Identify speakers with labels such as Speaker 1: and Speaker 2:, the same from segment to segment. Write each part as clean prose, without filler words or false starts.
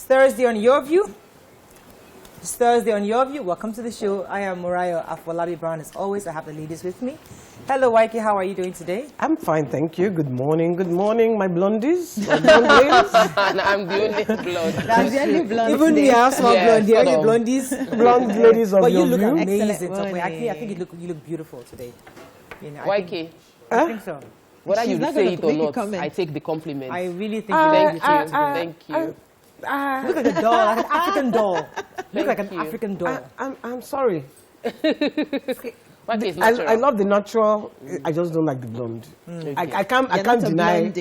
Speaker 1: Thursday on Your View. It's Thursday on Your View. Welcome to the show. I am Moriah Afolabi Brown. As always, I have the ladies with me. Hello, Waike. How are you doing today?
Speaker 2: I'm fine, thank you. Good morning, my blondies. My blonde ladies.
Speaker 3: I'm the only blonde.
Speaker 1: That's the only blonde. Even we have small blonde. You're the blondies.
Speaker 2: Blonde ladies of
Speaker 1: But you
Speaker 2: Your
Speaker 1: look
Speaker 2: View.
Speaker 1: amazing. I think you look beautiful today. You know,
Speaker 3: Waike.
Speaker 1: I think so.
Speaker 3: Whether
Speaker 4: She's
Speaker 3: you
Speaker 4: not
Speaker 3: say
Speaker 4: gonna
Speaker 3: it or
Speaker 4: make a
Speaker 3: not,
Speaker 4: comment.
Speaker 3: I take the compliment.
Speaker 1: I really think you look beautiful.
Speaker 3: Thank you.
Speaker 1: You look like a doll, like an African doll. You look like an African doll.
Speaker 2: I'm sorry.
Speaker 3: Waike is natural.
Speaker 2: I love the natural. I just don't like the blonde.
Speaker 3: Okay.
Speaker 2: I can't deny.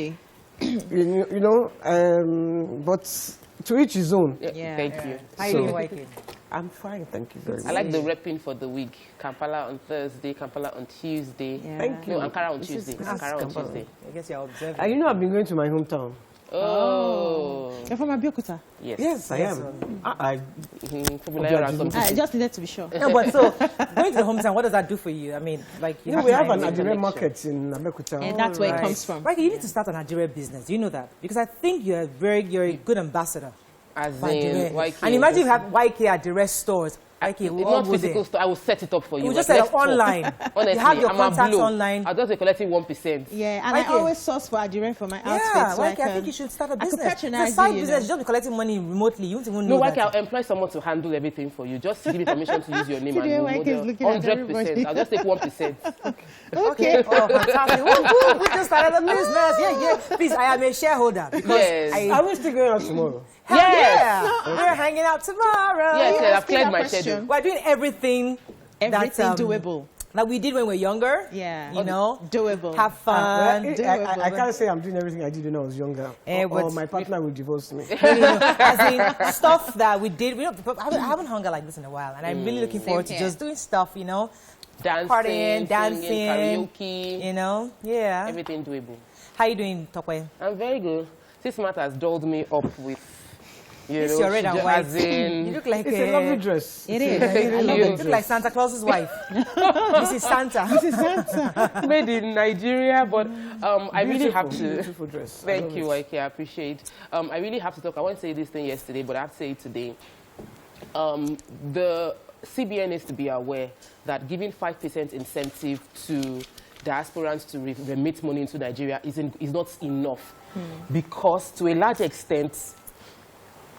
Speaker 2: You know, but to each his own.
Speaker 3: Yeah, thank you.
Speaker 1: How are you doing, Waike?
Speaker 2: I'm fine, thank you very much.
Speaker 3: I like the repping for the week. Kampala on Thursday, Kampala on Tuesday.
Speaker 4: Yeah.
Speaker 2: Thank you.
Speaker 3: No, Ankara on Tuesday. Ankara on
Speaker 2: Kampala.
Speaker 3: Tuesday.
Speaker 1: I guess you're observing.
Speaker 2: You know, I've been going to my hometown.
Speaker 3: Oh.
Speaker 4: You're from Abeokuta?
Speaker 3: Yes.
Speaker 2: Yes, I am. I
Speaker 4: just needed to be sure.
Speaker 1: No, but so going to the hometown, what does that do for you? I mean, like
Speaker 2: you know, we have an Adire market in Abeokuta.
Speaker 4: And that's where it comes from.
Speaker 1: Right, you need to start an Adire business. Do you know that? Because I think you're a good ambassador.
Speaker 3: As
Speaker 1: for
Speaker 3: in,
Speaker 1: Adire.
Speaker 3: Waike.
Speaker 1: And imagine you have Waike Adire stores. Waike,
Speaker 3: It's
Speaker 1: we'll all
Speaker 3: not
Speaker 1: go
Speaker 3: physical
Speaker 1: there.
Speaker 3: store. I will set it up for you.
Speaker 1: You
Speaker 3: but
Speaker 1: just set
Speaker 3: let's
Speaker 1: up
Speaker 3: talk.
Speaker 1: online.
Speaker 3: Honestly,
Speaker 1: You have your
Speaker 3: I'm a
Speaker 1: contacts
Speaker 3: blow.
Speaker 1: online.
Speaker 3: I'll just be collecting 1%.
Speaker 4: Yeah, and
Speaker 1: Waike.
Speaker 4: I always source for Adire for my outfits.
Speaker 1: Yeah,
Speaker 4: so
Speaker 1: Waike, I think you should start a
Speaker 4: I could
Speaker 1: business.
Speaker 4: patronize
Speaker 1: It's a side
Speaker 4: you,
Speaker 1: business. You don't be collecting money remotely. You won't even know
Speaker 3: No, Waike,
Speaker 1: that.
Speaker 3: I'll employ someone to handle everything for you. Just give me permission to use your name
Speaker 4: Today,
Speaker 3: and
Speaker 4: Waike
Speaker 3: your
Speaker 4: is
Speaker 3: model.
Speaker 4: looking at everybody.
Speaker 3: 100%. I'll just take 1%.
Speaker 4: Okay.
Speaker 1: Oh, fantastic. Woo, we just started a business. Yeah. Please, I am a shareholder. Because
Speaker 3: Yes.
Speaker 2: Are we still going out tomorrow?
Speaker 1: Hell
Speaker 3: Yes.
Speaker 1: yeah. We're hanging out tomorrow.
Speaker 3: Yes,
Speaker 4: Yeah,
Speaker 3: I've cleared my
Speaker 4: question.
Speaker 3: schedule.
Speaker 1: We're doing everything
Speaker 4: Doable.
Speaker 1: like we did when we were younger.
Speaker 4: Yeah.
Speaker 1: You know,
Speaker 4: Doable.
Speaker 1: have fun.
Speaker 2: I can't say I'm doing everything I did when I was younger. Or
Speaker 1: but
Speaker 2: my partner will divorce me.
Speaker 1: As in stuff that we did. I haven't hung out like this in a while, and I'm really looking forward to
Speaker 4: here.
Speaker 1: just doing stuff. You know,
Speaker 3: Dancing,
Speaker 1: partying, dancing,
Speaker 3: singing, karaoke,
Speaker 1: You know, yeah.
Speaker 3: everything doable.
Speaker 1: How you doing, Tokwe?
Speaker 3: I'm very good. This month has dolled me up with,
Speaker 1: This your red and white.
Speaker 3: as in,
Speaker 1: You look like
Speaker 2: It's a lovely dress.
Speaker 4: It is.
Speaker 3: Thank
Speaker 4: I love
Speaker 3: you.
Speaker 1: You
Speaker 4: it.
Speaker 1: look like Santa Claus's wife. This is Santa.
Speaker 3: made in Nigeria, but I really have to.
Speaker 2: Beautiful dress. I
Speaker 3: Thank
Speaker 2: love
Speaker 3: you,
Speaker 2: it.
Speaker 3: Waike. I appreciate. I really have to talk. I won't say this thing yesterday, but I have to say it today. The CBN is to be aware that giving 5% incentive to diasporans to remit money into Nigeria is not enough, because to a large extent,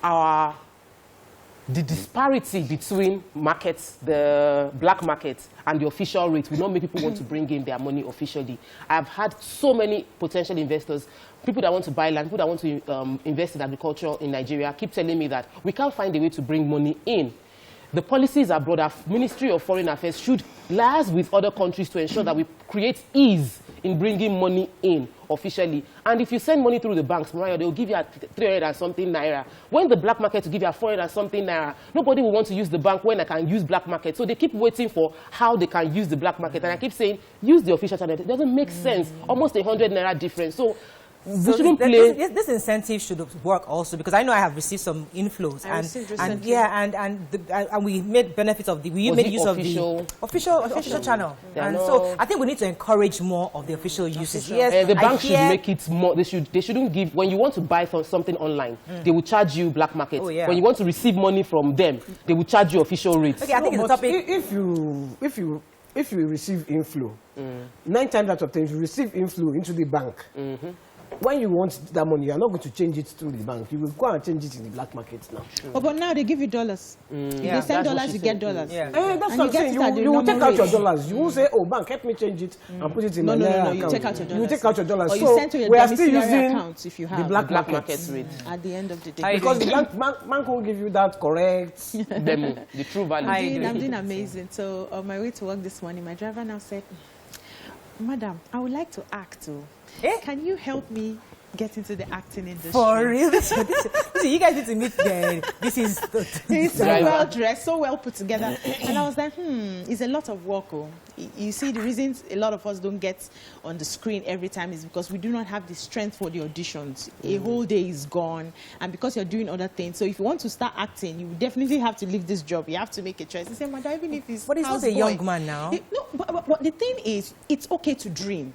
Speaker 3: the disparity between markets, the black market, and the official rate will not make people want to bring in their money officially. I've had so many potential investors, people that want to buy land, people that want to invest in agriculture in Nigeria, keep telling me that we can't find a way to bring money in. The policies abroad, our Ministry of Foreign Affairs should liaise with other countries to ensure that we create ease in bringing money in officially. And if you send money through the banks, Mariah, they'll give you 300 and something naira. When the black market will give you 400 and something naira, nobody will want to use the bank when I can use black market. So they keep waiting for how they can use the black market. And I keep saying, use the official channel. It doesn't make sense. Almost 100 naira difference. So we shouldn't play.
Speaker 1: This incentive should work also, because I know I have received some inflows, and we made benefit of we made use of the official channel, and so I think we need to encourage more of the official usage. Yes,
Speaker 3: the bank should make it more. They shouldn't give, when you want to buy something online, they will charge you black market.
Speaker 1: Oh, yeah.
Speaker 3: When you want to receive money from them, they will charge you official rates.
Speaker 1: Okay, I think it's a topic.
Speaker 2: If you receive inflow, 9 times out of 10 you receive inflow into the bank. When you want that money, you are not going to change it through the bank. You will go and change it in the black market now.
Speaker 4: Oh, but now they give you dollars. If they send dollars, you get dollars.
Speaker 1: Yeah.
Speaker 2: That's what I'm saying. You will take out your dollars. You won't say, oh, bank, help me change it and put it in my
Speaker 4: No,
Speaker 2: account.
Speaker 4: you take out your dollars.
Speaker 2: You will take out your dollars.
Speaker 4: Or you
Speaker 2: So
Speaker 4: send to your
Speaker 2: we are still
Speaker 4: domiciliary
Speaker 2: using
Speaker 4: accounts if you have
Speaker 2: the black
Speaker 3: Black
Speaker 2: market.
Speaker 3: market rate.
Speaker 4: At the end of the day.
Speaker 2: Because the bank won't give you that correct.
Speaker 3: Demo, the true value.
Speaker 4: I'm doing amazing. So on my way to work this morning, my driver now said, Madam, I would like to act. Can you help me get into the acting industry?
Speaker 1: For real, you guys need to meet there. This is
Speaker 4: He's so well dressed, so well put together. And I was like, it's a lot of work. You see, the reasons a lot of us don't get on the screen every time is because we do not have the strength for the auditions. A whole day is gone, and because you're doing other things. So if you want to start acting, you definitely have to leave this job. You have to make a choice. He said, Madam, even if he's
Speaker 1: But he's not a young man now.
Speaker 4: No, but the thing is, it's okay to dream.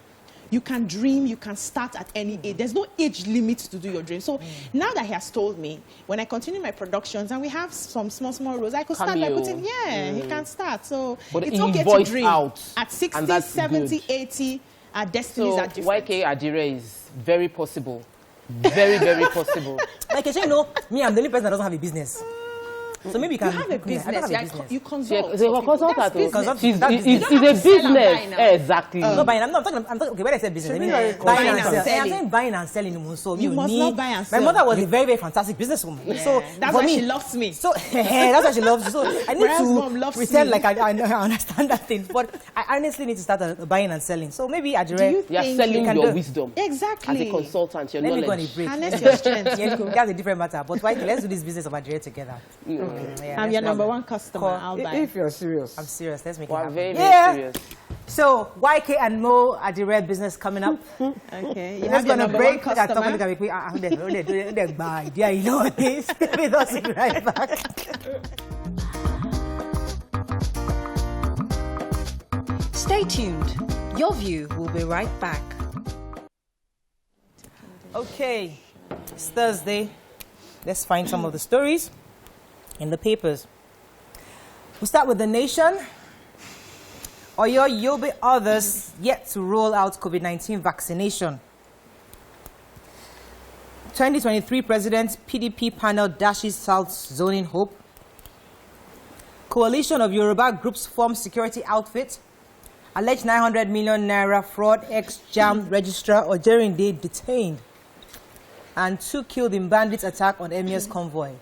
Speaker 4: You can dream, you can start at any age. There's no age limit to do your dream. So now that he has told me, when I continue my productions and we have some small roles, I could start by putting, he can start. So
Speaker 3: but
Speaker 4: it's okay to dream. At 60, 70,
Speaker 3: good.
Speaker 4: 80, our destinies are different.
Speaker 3: YK Adire is very possible. Very, very possible.
Speaker 1: Like, you know, me, I'm the only person that doesn't have a business. So maybe you can
Speaker 4: have a business.
Speaker 1: I don't have a business.
Speaker 4: You consult.
Speaker 3: It's
Speaker 4: business.
Speaker 3: a business. Exactly.
Speaker 1: No, buying. I'm talking. Okay, when I say business, I mean buying and selling. I'm saying buying and selling. So
Speaker 4: you must not buy and sell.
Speaker 1: My mother was a very, very fantastic businesswoman. So
Speaker 4: that's why she loves me.
Speaker 1: So that's why she loves you. So I need to pretend like I understand that thing. But I honestly need to start buying and selling. So maybe Adire,
Speaker 3: you are selling your wisdom.
Speaker 4: Exactly.
Speaker 3: As a consultant, your knowledge.
Speaker 1: Let me go on a break.
Speaker 4: Harness your strength.
Speaker 1: That's a different matter. But YK, let's do this business of Adire together.
Speaker 4: I'm your number one customer. I'll buy.
Speaker 2: If you're serious.
Speaker 1: I'm serious. Let's make it
Speaker 3: We're
Speaker 1: happen.
Speaker 3: very, very serious.
Speaker 1: So YK and Mo Adire business coming up.
Speaker 4: Okay. You
Speaker 1: Let's
Speaker 4: have
Speaker 1: go
Speaker 4: your
Speaker 1: on a
Speaker 4: number
Speaker 1: break.
Speaker 4: one customer.
Speaker 1: Yeah, you know this. With us, we'll be right back.
Speaker 5: Stay tuned. Your View will be right back.
Speaker 1: Okay, it's Thursday. Let's find some of the stories in the papers. We'll start with The Nation. Oyo Yobe others yet to roll out COVID-19 vaccination. 2023 President PDP panel dashes South zoning hope. Coalition of Yoruba groups form security outfit. Alleged 900 million naira fraud ex-JAM registrar Ojerinde detained. And 2 killed in bandits attack on Emir's convoy.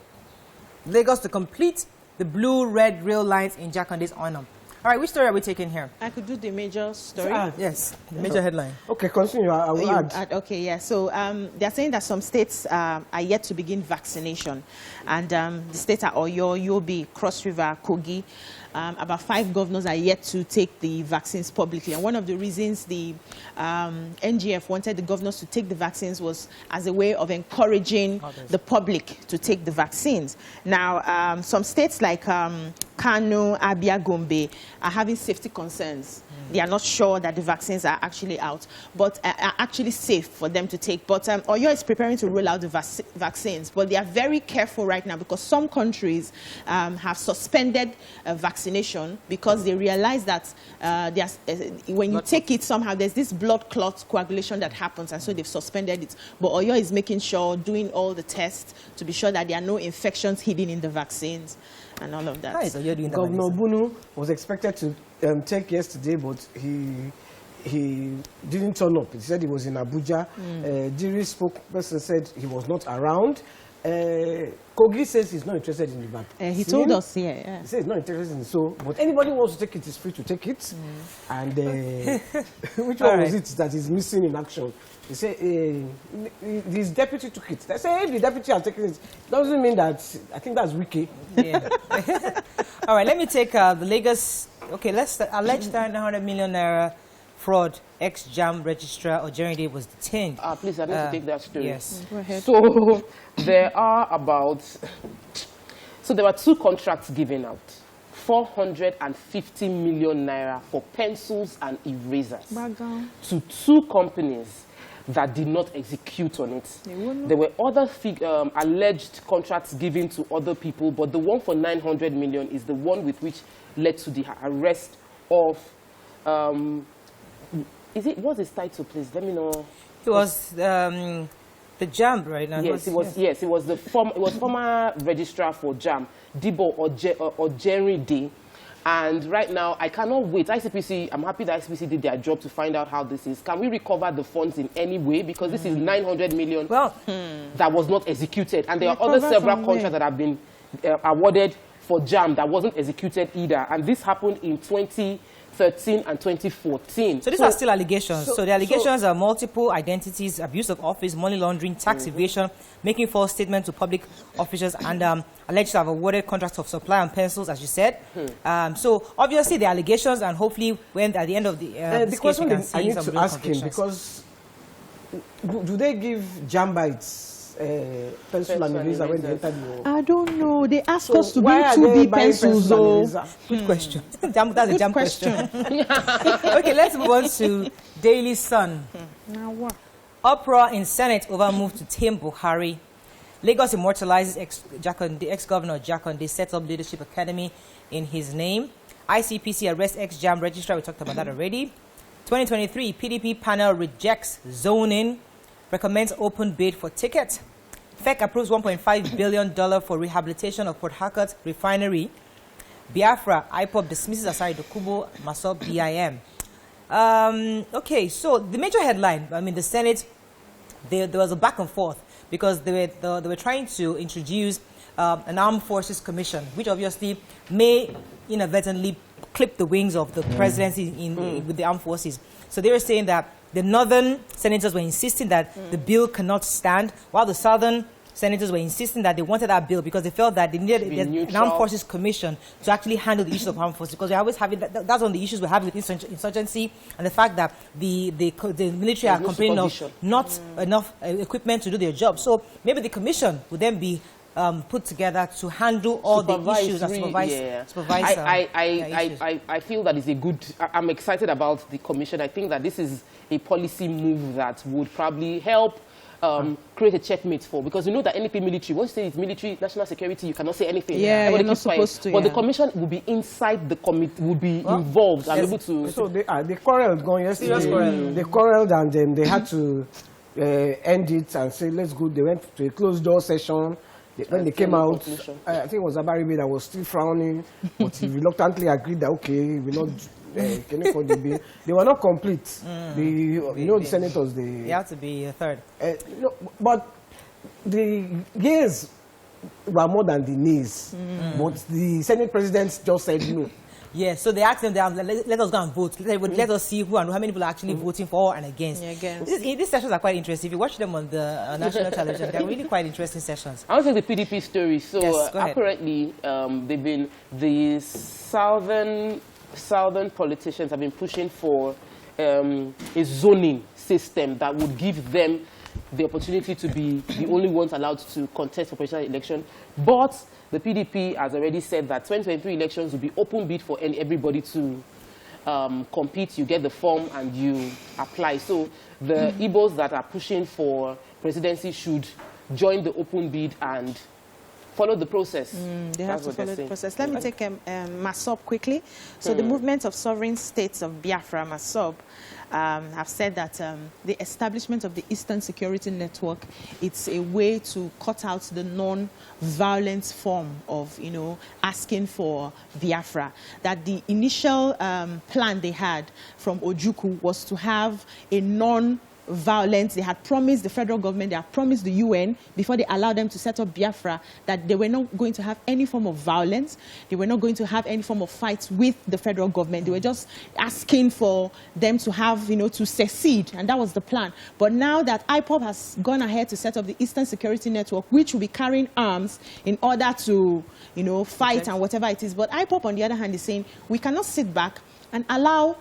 Speaker 1: Lagos to complete the blue-red rail lines in Jakande's honor. All right, which story are we taking here?
Speaker 4: I could do the major story.
Speaker 1: Yes, the major headline.
Speaker 2: Okay, continue. I will add.
Speaker 4: Okay, yeah. So they're saying that some states are yet to begin vaccination. And the states are Oyo, Yobe, Cross River, Kogi. About 5 governors are yet to take the vaccines publicly. And one of the reasons the NGF wanted the governors to take the vaccines was as a way of encouraging the public to take the vaccines. Now, some states like Kano, Abia, Gombe are having safety concerns. They are not sure that the vaccines are actually out, but are actually safe for them to take. But Oyo is preparing to roll out the vaccines, but they are very careful right now because some countries have suspended vaccination because they realize that when you take it somehow, there's this blood clot coagulation that happens, and so they've suspended it. But Oyo is making sure, doing all the tests to be sure that there are no infections hidden in the vaccines and all of that.
Speaker 1: How is Oyo doing that?
Speaker 2: Governor Bunu was expected to take yesterday, but he didn't turn up. He said he was in Abuja. Diri spokesperson said he was not around. Kogi says he's not interested in the vaccine.
Speaker 4: He told us here. Yeah.
Speaker 2: He says he's not interested in so, but anybody who wants to take it is free to take it. And which one was it that is missing in action? They say his deputy took it. They say if the deputy has taken it, doesn't mean that. I think that's wiki.
Speaker 1: Yeah. All right, let me take the Lagos. Okay, let's alleged 900 million naira fraud ex-JAM registrar Ojerinde was detained.
Speaker 3: Please, I need to take that story.
Speaker 1: Yes.
Speaker 4: Go ahead.
Speaker 3: So there were 2 contracts given out. 450 million naira for pencils and erasers to 2 companies that did not execute on it. There were other alleged contracts given to other people, but the one for 900 million is the one with which led to the arrest of what's his title, please? Let me know.
Speaker 1: It was the JAM, right now.
Speaker 3: Yes, it was the former registrar for JAM, Dibo Ojerinde. And right now, I cannot wait. ICPC, I'm happy that ICPC did their job to find out how this is. Can we recover the funds in any way? Because this is 900 million that was not executed. And there are other several contracts that have been awarded for JAM that wasn't executed either. And this happened in 2013 and 2014.
Speaker 1: So these are still allegations. So the allegations are multiple identities, abuse of office, money laundering, tax evasion, making false statements to public officials, and alleged to have awarded contracts of supply on pencils, as you said. So obviously the allegations, and hopefully when at the end of the
Speaker 2: question
Speaker 1: case, we can see
Speaker 2: I need
Speaker 1: some
Speaker 2: to
Speaker 1: real
Speaker 2: ask him, because do they give JAM bites pencil and eraser when they entered the
Speaker 4: I don't know. They asked
Speaker 2: So
Speaker 4: us to
Speaker 2: why are
Speaker 4: bring
Speaker 2: they
Speaker 4: 2B
Speaker 2: buying
Speaker 4: pencils.
Speaker 2: pencil and
Speaker 4: Oh,
Speaker 2: eraser?
Speaker 1: Good question. That's a
Speaker 4: good
Speaker 1: jam
Speaker 4: question.
Speaker 1: Okay, let's move on to Daily Sun.
Speaker 4: Now what?
Speaker 1: Uproar in Senate over move to tame Buhari. Lagos immortalizes ex-governor Jakonde, sets up leadership academy in his name. ICPC arrests ex-JAM registrar. We talked about that already. 2023 PDP panel rejects zoning, recommends open bid for ticket. FEC approves $1.5 billion for rehabilitation of Port Harcourt refinery. Biafra, IPOB dismisses Asari Dokubo, Masob, BIM. Okay, so the major headline, the Senate, there was a back and forth because they were trying to introduce an Armed Forces Commission, which obviously may inadvertently clip the wings of the presidency with the armed forces. So they were saying that the northern senators were insisting that the bill cannot stand, while the southern senators were insisting that they wanted that bill because they felt that they needed an Armed Forces Commission to actually handle the issues of armed forces, because we're always having that's one of the issues we're having with insurgency and the fact that the military are complaining of not enough equipment to do their job. So maybe the commission would then be put together to handle all the issues and supervise.
Speaker 3: I feel that is a good. I'm excited about the commission. I think that this is a policy move that would probably help create a checkmate for, because you know that anything military, once you say it's military, national security, you cannot say anything.
Speaker 4: Yeah, you're not supposed to.
Speaker 3: But the commission will be inside the committee, will be involved and able to.
Speaker 2: So they quarreled going yesterday. They quarreled and then they had to end it and say, let's go. They went to a closed door session. When they came out, I think it was Abaribe that was still frowning, but he reluctantly agreed that, okay, we not for the bill. They were not complete. The senators,
Speaker 1: they have to be a third.
Speaker 2: No, but the years were more than the knees. But the Senate president just said no.
Speaker 1: Yeah, so they asked them, let us go and vote. Let us see who and how many people are actually voting for and against.
Speaker 4: Yeah,
Speaker 1: These sessions are quite interesting. If you watch them on the national television, they're really quite interesting sessions.
Speaker 3: I want to take the PDP story. So
Speaker 1: yes,
Speaker 3: apparently, they've been the southern politicians have been pushing for a zoning system that would give them the opportunity to be the only ones allowed to contest for presidential election. But the PDP has already said that 2023 elections will be open bid for everybody to compete. You get the form and you apply. So the Igbos that are pushing for presidency should join the open bid and follow the process.
Speaker 4: They have to follow the process. Let me take Masob quickly. So the movement of sovereign states of Biafra, Masob, have said that the establishment of the Eastern Security Network, it's a way to cut out the non-violent form of, asking for Biafra. That the initial plan they had from Ojukwu was to have a non-violent. They had promised the federal government, they had promised the UN before they allowed them to set up Biafra that they were not going to have any form of violence. They were not going to have any form of fights with the federal government. They were just asking for them to have, to secede, and that was the plan. But now that IPOB has gone ahead to set up the Eastern Security Network, which will be carrying arms in order to, fight and whatever it is. But IPOB, on the other hand, is saying we cannot sit back and allow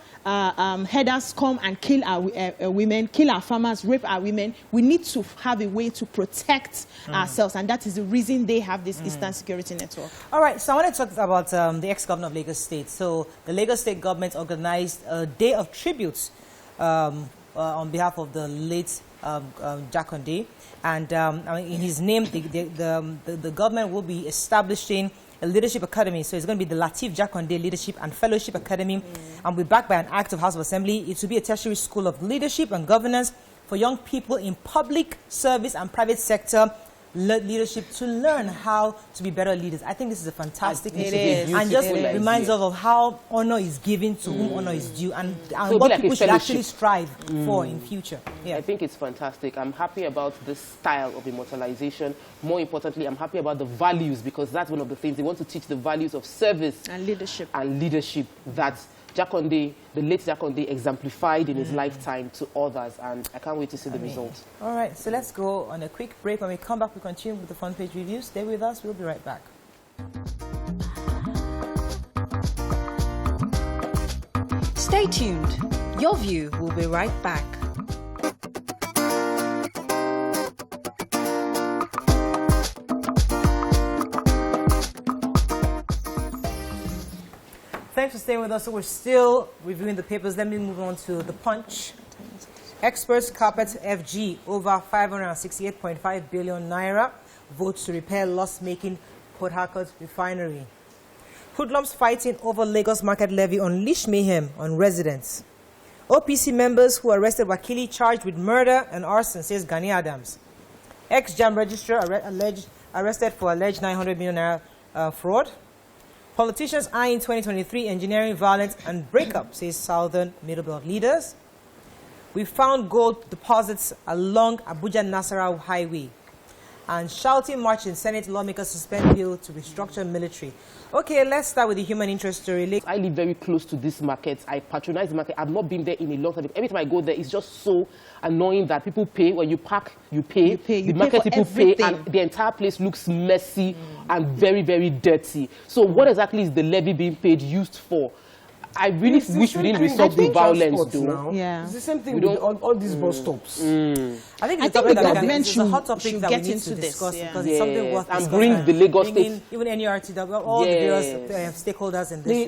Speaker 4: headers come and kill our women, kill our farmers, rape our women. We need to have a way to protect ourselves, and that is the reason they have this Eastern Security Network.
Speaker 1: All right, so I want to talk about the ex-governor of Lagos State. So the Lagos State government organized a day of tributes on behalf of the late Jakonde, and in his name, the government will be establishing a leadership academy. So it's going to be the Lateef Jakonde Leadership and Fellowship Academy, and we're backed by an act of House of Assembly. It will be a tertiary school of leadership and governance for young people in public service and private sector leadership to learn how to be better leaders. I think this is a fantastic initiative, and just reminds us of how honor is given to whom honor is due, and what people should actually strive for in future. Yeah.
Speaker 3: I think it's fantastic. I'm happy about this style of immortalization. More importantly, I'm happy about the values, because that's one of the things they want to teach, the values of service
Speaker 4: and
Speaker 3: leadership that Jakonde, the late Jakonde, exemplified in his lifetime to others, and I can't wait to see the results.
Speaker 1: All right, so let's go on a quick break. When we come back, we continue with the front page reviews. Stay with us. We'll be right back.
Speaker 5: Stay tuned. Your View will be right back.
Speaker 1: Thanks for staying with us. So we're still reviewing the papers. Let me move on to the Punch. Experts carpet FG over 568.5 billion naira votes to repair loss-making Port Harcourt refinery. Hoodlums fighting over Lagos market levy unleashed mayhem on residents. OPC members who arrested Wakili charged with murder and arson, says Gani Adams. Ex-JAM registrar arrested for alleged 900 million naira fraud. Politicians eyeing 2023 engineering violence and breakup, says Southern Middle Belt leaders. We found gold deposits along Abuja-Nasarawa Highway. And shouting march in Senate, lawmakers suspend bill to restructure military. Okay, let's start with the human interest story.
Speaker 3: I live very close to this market. I patronize the market. I've not been there in a long time. Every time I go there, it's just so annoying that people pay. When you park, you pay. The market people pay, and the entire place looks messy and very, very dirty. So what exactly is the levy being paid used for? I really wish we didn't resort to violence, though.
Speaker 2: Yeah. It's the same thing with all these bus stops.
Speaker 1: I think the
Speaker 4: government
Speaker 1: should hot topic that
Speaker 4: get
Speaker 1: we need
Speaker 4: into
Speaker 1: to
Speaker 4: this
Speaker 1: discuss,
Speaker 4: yeah.
Speaker 1: because it's something worth discussing.
Speaker 3: And bring the Lagos State,
Speaker 1: even NURTW, all the various stakeholders in this.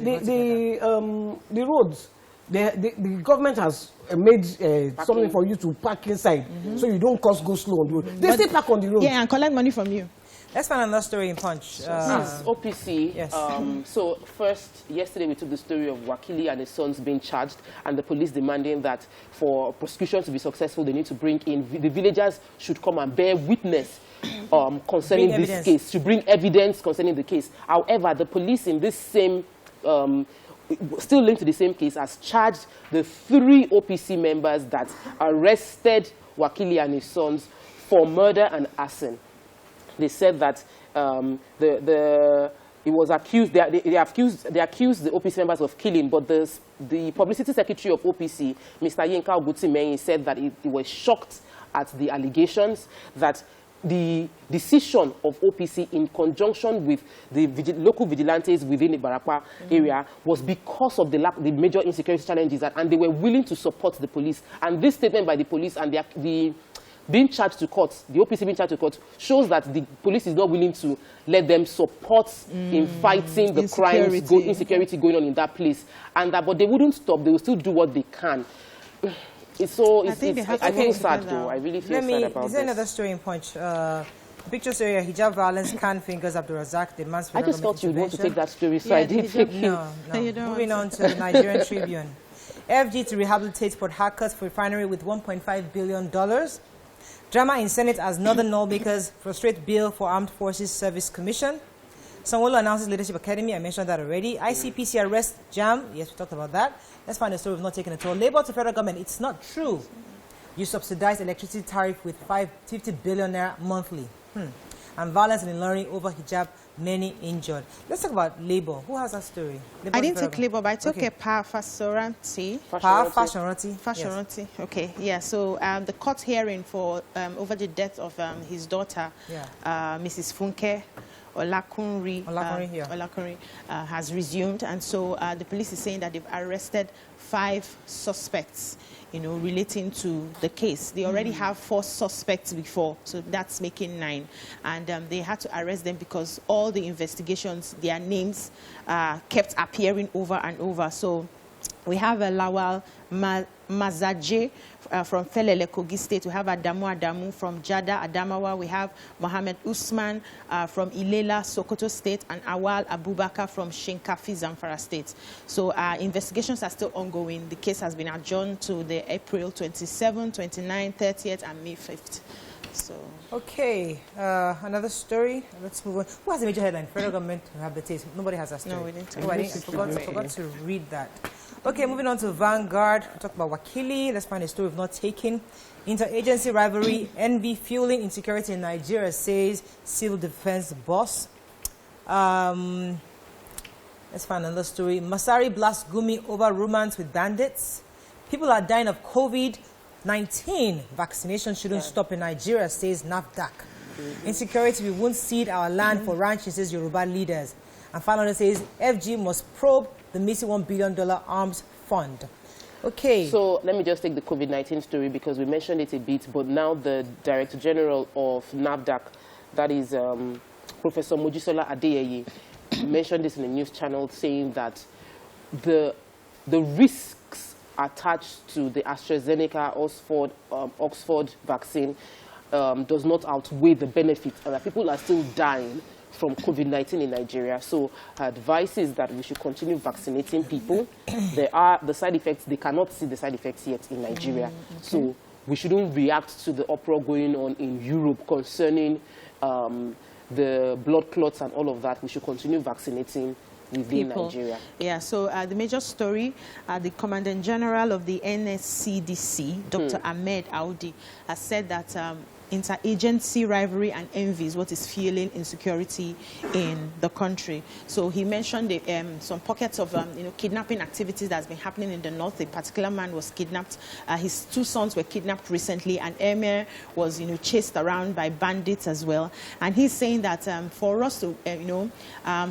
Speaker 2: The roads, the government has made something for you to park inside, so you don't go slow on the road. They still park on the road.
Speaker 4: Yeah, and collect money from you.
Speaker 1: Let's find another story in Punch.
Speaker 3: OPC.
Speaker 1: Yes.
Speaker 3: So first, yesterday we took the story of Wakili and his sons being charged, and the police demanding that for prosecution to be successful, they need to bring in, the villagers should come and bear witness concerning this case, to bring evidence concerning the case. However, the police in this same, still linked to the same case, has charged the 3 OPC members that arrested Wakili and his sons for murder and arson. They said that it was accused. They accused the OPC members of killing, but the publicity secretary of OPC, Mr. Yinka Oguti-Meyin, said that he was shocked at the allegations that the decision of OPC in conjunction with the local vigilantes within the Ibarapa area was because of the major insecurity challenges, and they were willing to support the police. And this statement by the police and the being charged to court, the OPC being charged to court, shows that the police is not willing to let them support in fighting the crimes, insecurity going on in that place. And but they wouldn't stop. They will still do what they can. It's so. I feel sad though. I really feel sad about this.
Speaker 1: Is there another story in Punch? Picture story: hijab violence, can fingers Abdul Razak demands.
Speaker 3: I just thought you would want to take that story, so I didn't take it.
Speaker 1: No. Moving on to the Nigerian Tribune. FG to rehabilitate Port Harcourt refinery with $1.5 billion. Drama in Senate as Northern lawmakers frustrate bill for Armed Forces Service Commission. Sanwo-Olu announces Leadership Academy. I mentioned that already. ICPC arrest JAM. Yes, we talked about that. Let's find a story we've not taken at all. Labor to federal government. It's not true. You subsidize electricity tariff with 50 billion naira monthly. And violence in Ilorin over hijab, many injured. Let's talk about labor. Who has that story? Labor
Speaker 4: I didn't take labor, but I took a Fashoranti.
Speaker 1: Fashoranti.
Speaker 4: Yes. Okay, yeah. So the court hearing for over the death of his daughter, Mrs. Funke Olakunri, has resumed, and so the police is saying that they've arrested 5 suspects, relating to the case. They already have 4 suspects before, so that's making 9. And they had to arrest them because all the investigations, their names kept appearing over and over. So we have a Lawal Mazaje from Felele, Kogi State. We have Adamu from Jada, Adamawa. We have Mohammed Usman from Ilela, Sokoto State, and Awal Abubakar from Shinkafi, Zamfara State. So investigations are still ongoing. The case has been adjourned to the April 27, 29, 30th, and May 5th. So. Okay,
Speaker 1: another story. Let's move on. Who has the major headline? Federal government rehabilitate. Nobody has that story.
Speaker 4: No, we didn't.
Speaker 1: I forgot to read that. Okay, moving on to Vanguard. We talked about Wakili. Let's find a story we've not taken. Interagency rivalry, envy fueling insecurity in Nigeria, says civil defense boss. Let's find another story. Masari blasts Gumi over romance with bandits. People are dying of COVID-19. Vaccination shouldn't stop in Nigeria, says NAFDAC. Insecurity, we won't cede our land for ranching, says Yoruba leaders. And finally says FG must probe the missing $1 billion arms fund. Okay. So
Speaker 3: let me just take the COVID-19 story because we mentioned it a bit, but now the Director General of NAFDAC, that is Professor Mojisola Adeyeye, mentioned this in a news channel saying that the risks attached to the AstraZeneca Oxford vaccine does not outweigh the benefits, and that people are still dying from COVID-19 in Nigeria. So her advice is that we should continue vaccinating people. There are the side effects, they cannot see the side effects yet in Nigeria. Okay. So we shouldn't react to the uproar going on in Europe concerning the blood clots and all of that. We should continue vaccinating within Nigeria.
Speaker 4: Yeah, so the major story, the Commandant General of the NSCDC, Dr. Ahmed Aoudi, has said that interagency rivalry and envy is what is fueling insecurity in the country. So he mentioned some pockets of kidnapping activities that's been happening in the north. A particular man was kidnapped. His 2 sons were kidnapped recently, and Emir was chased around by bandits as well. And he's saying that for us to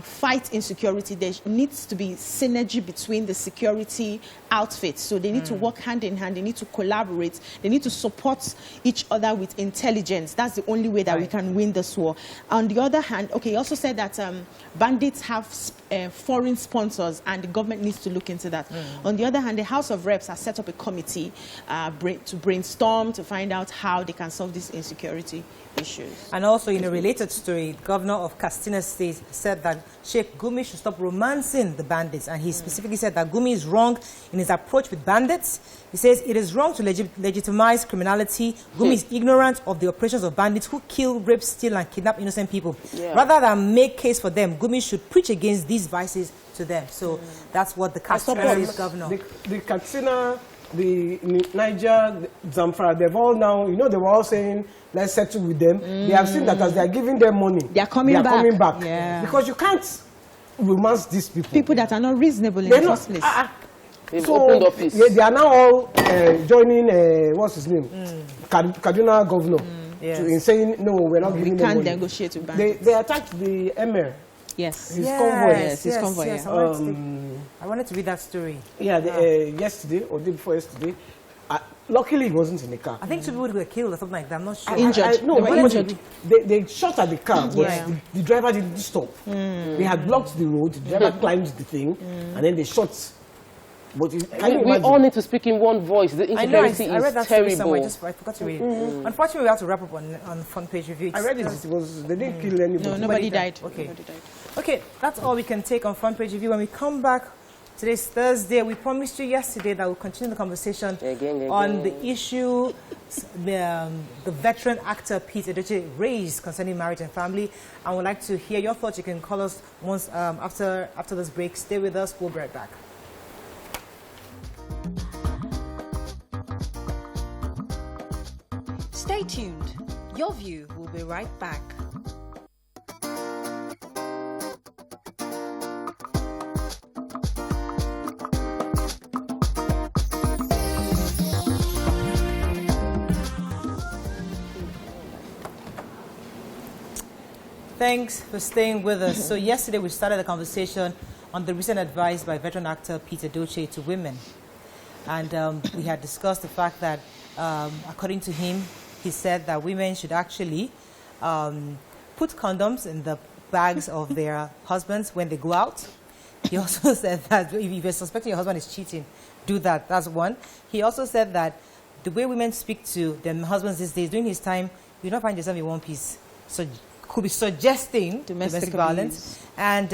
Speaker 4: fight insecurity, there needs to be synergy between the security outfits. So they need to work hand in hand. They need to collaborate. They need to support each other with intelligence. That's the only way that we can win this war. On the other hand, he also said that bandits have foreign sponsors, and the government needs to look into that. On the other hand, the House of Reps has set up a committee to brainstorm to find out how they can solve these insecurity issues.
Speaker 1: And also, in a related story, Governor of Katsina State said that Sheikh Gumi should stop romancing the bandits, and he specifically said that Gumi is wrong in his approach with bandits. He says it is wrong to legitimize criminality. Gumi is ignorant of the operations of bandits who kill, rape, steal, and kidnap innocent people. Yeah. Rather than make case for them, Gumi should preach against these vices to them. So that's what the Katsina State governor.
Speaker 2: The Katsina, the Niger, the Zamfara, they've all now, they were all saying, let's settle with them. They have seen that as they are giving them money,
Speaker 4: they are coming back.
Speaker 2: Yeah. Because you can't romance these people.
Speaker 4: People that are not reasonable in the first place.
Speaker 3: They've opened office.
Speaker 2: Yeah, they are now all joining, what's his name? Kaduna governor. In saying, no, we're not giving them money.
Speaker 4: We can't negotiate with bandits.
Speaker 2: They attacked the Emir.
Speaker 4: Yes.
Speaker 2: His convoy.
Speaker 4: Yes, his convoy.
Speaker 1: Yes. I wanted to read that story.
Speaker 2: Yeah, yesterday or the day before yesterday. Luckily, he wasn't in the car.
Speaker 1: I think 2 people were killed or something like that. I'm not sure.
Speaker 4: Injured.
Speaker 2: No,
Speaker 4: they were injured.
Speaker 2: They shot at the car, but the driver didn't stop. They had blocked the road. The driver climbed the thing, and then they shot. But
Speaker 3: we all need to speak in one voice. The insecurity
Speaker 1: I read that
Speaker 3: is terrible.
Speaker 1: Somewhere. I forgot to read it. Unfortunately, we have to wrap up on front page review.
Speaker 2: I read it. They didn't kill anybody.
Speaker 4: No, nobody died.
Speaker 1: Okay.
Speaker 4: Nobody died.
Speaker 1: Okay, that's all we can take on front page review. When we come back, today's Thursday. We promised you yesterday that we'll continue the conversation on the issue the veteran actor Pete Edochie raised concerning marriage and family. And we'd like to hear your thoughts. You can call us once after this break. Stay with us. We'll be right back.
Speaker 5: Stay tuned. Your View will be right back.
Speaker 1: Thanks for staying with us. So yesterday we started a conversation on the recent advice by veteran actor Pete Edochie to women. And we had discussed the fact that, according to him, he said that women should actually put condoms in the bags of their husbands when they go out. He also said that if you're suspecting your husband is cheating, do that. That's one. He also said that the way women speak to their husbands these days, during his time, you don't find yourself in one piece. So could be suggesting domestic violence. And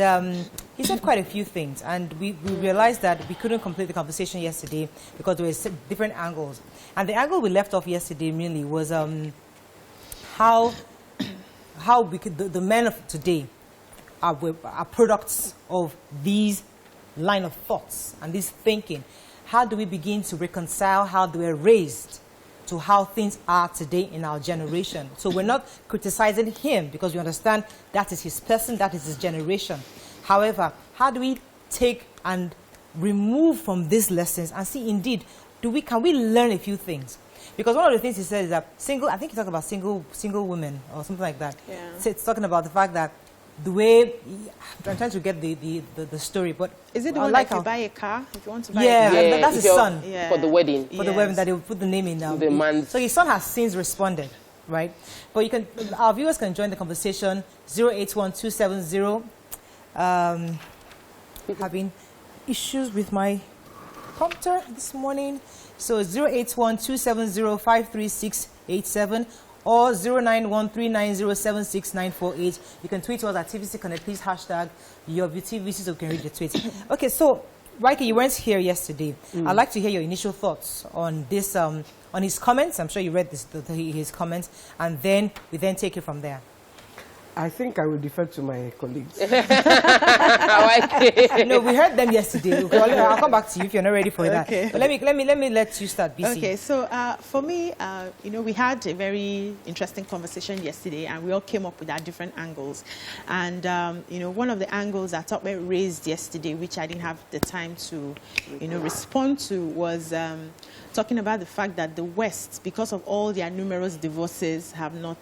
Speaker 1: he said quite a few things. And we realized that we couldn't complete the conversation yesterday because there were different angles. And the angle we left off yesterday mainly was how we could, the men of today are products of these line of thoughts and this thinking. How do we begin to reconcile how they were raised to how things are today in our generation? So we're not criticizing him because we understand that is his person, that is his generation. However, how do we take and remove from these lessons and see indeed, can we learn a few things? Because one of the things he said is that I think he talked about single women or something like that. Yeah. So it's talking about the fact that the way, I'm trying to get the story, but
Speaker 4: is it the one like you buy a car if you want to buy a car?
Speaker 1: Yeah, that's his son.
Speaker 3: Yeah. For the wedding.
Speaker 1: For the wedding, that they will put the name in now. So his son has since responded, right? But our viewers can join the conversation 081-270 issues with my prompter this morning. So 081-270-53687 or 091-390-76948. You can tweet us at TVC Connect. Please hashtag your TVC so we can read the tweet. Okay, so Raike, you weren't here yesterday. I'd like to hear your initial thoughts on this, on his comments. I'm sure you read his comments, and then we take it from there.
Speaker 2: I think I will defer to my colleagues.
Speaker 1: No, we heard them yesterday. I'll come back to you if you're not ready for that.
Speaker 4: Okay.
Speaker 1: But let me let you start, BC.
Speaker 4: Okay, so for me, we had a very interesting conversation yesterday, and we all came up with our different angles. And one of the angles that Tokwe raised yesterday, which I didn't have the time to, respond to, was talking about the fact that the West, because of all their numerous divorces, have not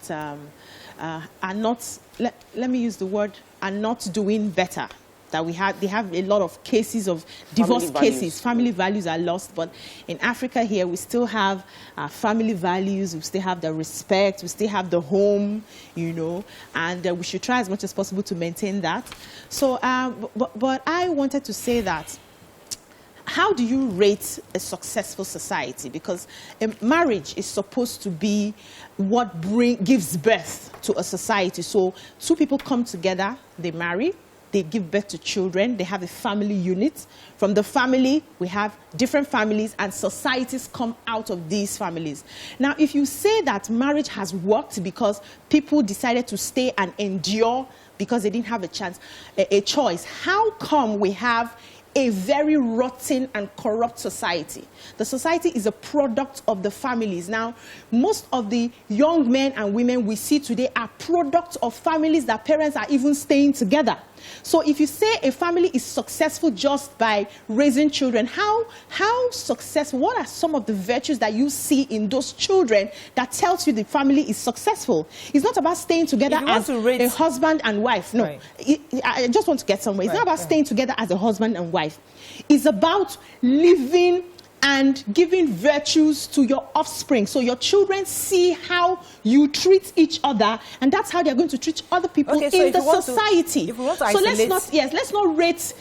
Speaker 4: are not. Let me use the word, are not doing better. That they have a lot of cases of divorce cases. Family values are lost, but in Africa here, we still have family values. We still have the respect. We still have the home, and we should try as much as possible to maintain that. So, but I wanted to say that, how do you rate a successful society? Because a marriage is supposed to be what gives birth to a society. So two people come together, they marry, they give birth to children, they have a family unit. From the family, we have different families, and societies come out of these families. Now, if you say that marriage has worked because people decided to stay and endure because they didn't have a choice, how come we have a very rotten and corrupt society? The society is a product of the families. Now, most of the young men and women we see today are products of families that parents are even staying together. So if you say a family is successful just by raising children, how successful, what are some of the virtues that you see in those children that tells you the family is successful? It's not about staying together as a husband and wife. No, right. I just want to get somewhere. It's not about staying together as a husband and wife. It's about living and giving virtues to your offspring. So your children see how you treat each other, and that's how they're going to treat other people in the society. So let's not rate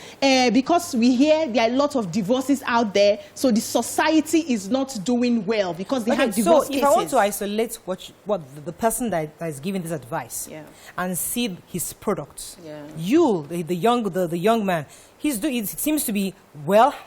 Speaker 4: because we hear there are a lot of divorces out there, so the society is not doing well because they have divorce cases.
Speaker 1: So if I want to isolate what the person that is giving this advice and see his products, the young man, it seems to be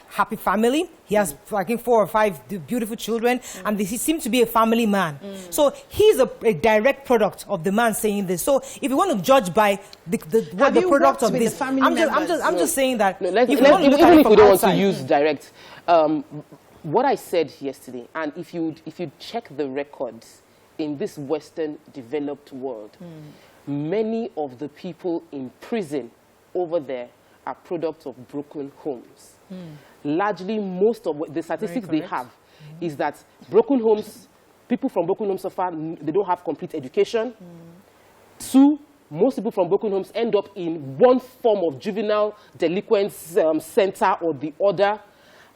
Speaker 1: happy family. He has, I think, 4 or 5 beautiful children, and he seems to be a family man. So he's a direct product of the man saying this. So if you want to judge by the product of this, I'm just saying that.
Speaker 3: No, even if we don't want to use direct, what I said yesterday, and if you check the records in this Western developed world, many of the people in prison over there are products of broken homes. Largely, most of the statistics they have is that broken homes, people from broken homes suffer, they don't have complete education. 2, most people from broken homes end up in one form of juvenile delinquence center or the other.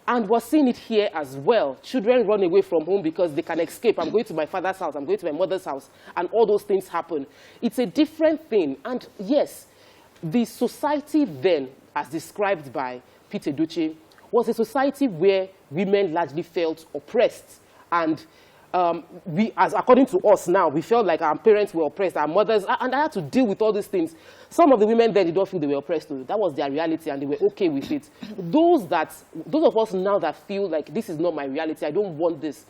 Speaker 3: And we're seeing it here as well. Children run away from home because they can escape. I'm going to my father's house, I'm going to my mother's house, and all those things happen. It's a different thing. And yes, the society then, as described by Peter Edochie, was a society where women largely felt oppressed. And according to us now, we felt like our parents were oppressed, our mothers, and I had to deal with all these things. Some of the women then did not feel they were oppressed. That was their reality, and they were okay with it. Those of us now that feel like this is not my reality, I don't want this,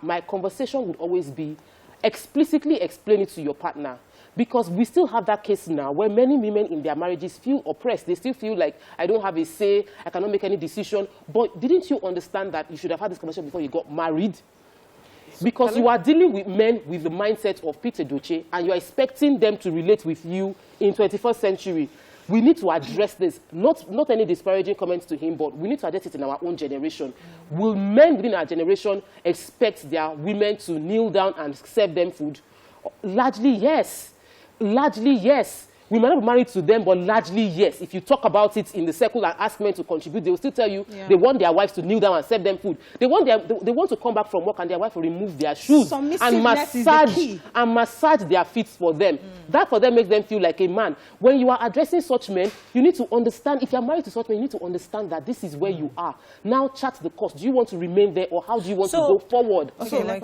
Speaker 3: my conversation would always be explicitly explain it to your partner. Because we still have that case now where many women in their marriages feel oppressed. They still feel like, I don't have a say, I cannot make any decision. But didn't you understand that you should have had this conversation before you got married? Because you are dealing with men with the mindset of Peter Edochie, and you are expecting them to relate with you in 21st century. We need to address this. Not any disparaging comments to him, but we need to address it in our own generation. Will men within our generation expect their women to kneel down and serve them food? Largely, yes. Largely, yes. We might not be married to them, but largely, yes. If you talk about it in the circle and ask men to contribute, they will still tell you they want their wives to kneel down and serve them food. They want to come back from work and their wife will remove their shoes and massage their feet for them. That for them makes them feel like a man. When you are addressing such men, you need to understand, if you're married to such men, you need to understand that this is where you are. Now chart the course. Do you want to remain there or how do you want to go forward?
Speaker 2: Okay,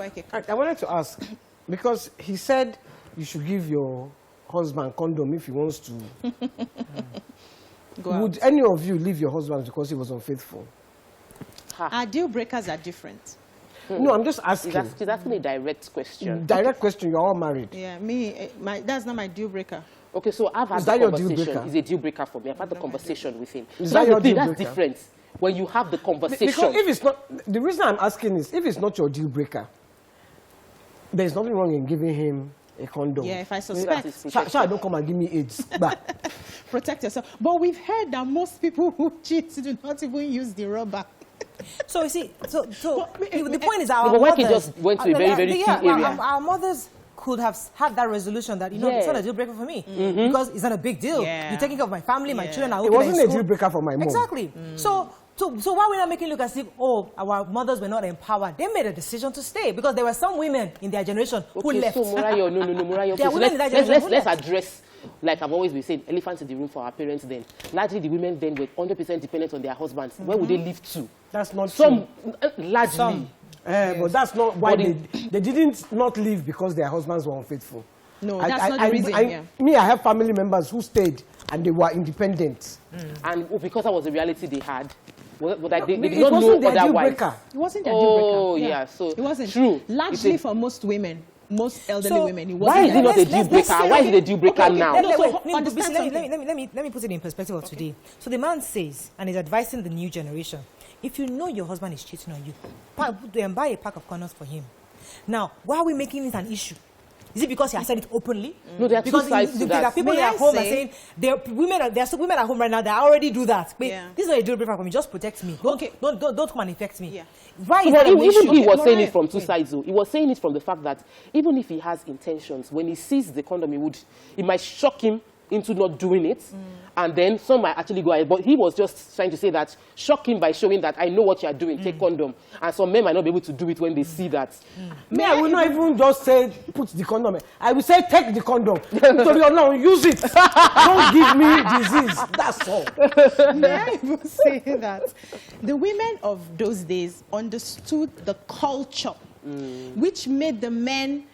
Speaker 2: I wanted to ask, because he said you should give your husband condom if he wants to. Would any of you leave your husband because he was unfaithful?
Speaker 4: Our deal breakers are different.
Speaker 2: No, I'm just asking.
Speaker 3: He's asking a direct question.
Speaker 2: Direct question, you're all married.
Speaker 4: Yeah, that's not my deal breaker.
Speaker 3: Okay, so I've had the conversation. It's a deal breaker for me. I've had the conversation with him.
Speaker 2: Is that your deal breaker?
Speaker 3: That's different. When you have the conversation.
Speaker 2: Because if it's not, the reason I'm asking is, if it's not your deal breaker, there's nothing wrong in giving him a condom.
Speaker 4: Yeah, if I suspect.
Speaker 2: Sha, don't come and give me AIDS.
Speaker 4: Protect yourself. But we've heard that most people who cheat do not even use the rubber.
Speaker 1: So you see, the point is our
Speaker 3: mothers...
Speaker 1: But
Speaker 3: he just went to a very, very key area.
Speaker 1: Our mothers could have had that resolution that, it's not a deal breaker for me. Because it's not a big deal. You're taking care of my family, my children are okay.
Speaker 2: It wasn't a deal breaker for my mom.
Speaker 1: Exactly. So why we're not making it look as if, our mothers were not empowered? They made a decision to stay because there were some women in their generation who left.
Speaker 3: So Morayo, no, Morayo. Let's address, like I've always been saying, elephants in the room for our parents then. Largely the women then were 100% dependent on their husbands. Where would they live to?
Speaker 2: That's not
Speaker 3: true.
Speaker 2: Largely. But that's not why they didn't not leave because their husbands were unfaithful.
Speaker 4: No, that's not the reason.
Speaker 2: I have family members who stayed and they were independent.
Speaker 3: And because that was the reality they had. They did
Speaker 2: not
Speaker 3: know
Speaker 2: otherwise.
Speaker 4: It wasn't their deal breaker.
Speaker 3: Oh, yeah. So
Speaker 4: it wasn't.
Speaker 3: True.
Speaker 4: Largely for most women, most elderly women, it wasn't.
Speaker 3: Why is it not a deal breaker? Why is it a deal breaker now?
Speaker 1: Let me put it in perspective of today. So the man says, and is advising the new generation, if you know your husband is cheating on you, buy a pack of condoms for him. Now, why are we making it an issue? Is it because he has said it openly?
Speaker 3: No, there are two sides to that.
Speaker 1: There are people at home are saying, there are women at home right now that already do that. But this is not a deal breaker for me. Just protect me. Don't come and infect me. Yeah. Why is that an issue?
Speaker 3: Even he was saying it from two sides, though. He was saying it from the fact that even if he has intentions, when he sees the condom, it might shock him into not doing it, and then some might actually go ahead. But he was just trying to say that, shock him by showing that I know what you are doing, take condom. And some men might not be able to do it when they see that.
Speaker 2: I will not even just say, put the condom. I will say, take the condom. So you know, use it. Don't give me disease. That's all.
Speaker 4: May I even say that the women of those days understood the culture, which made the men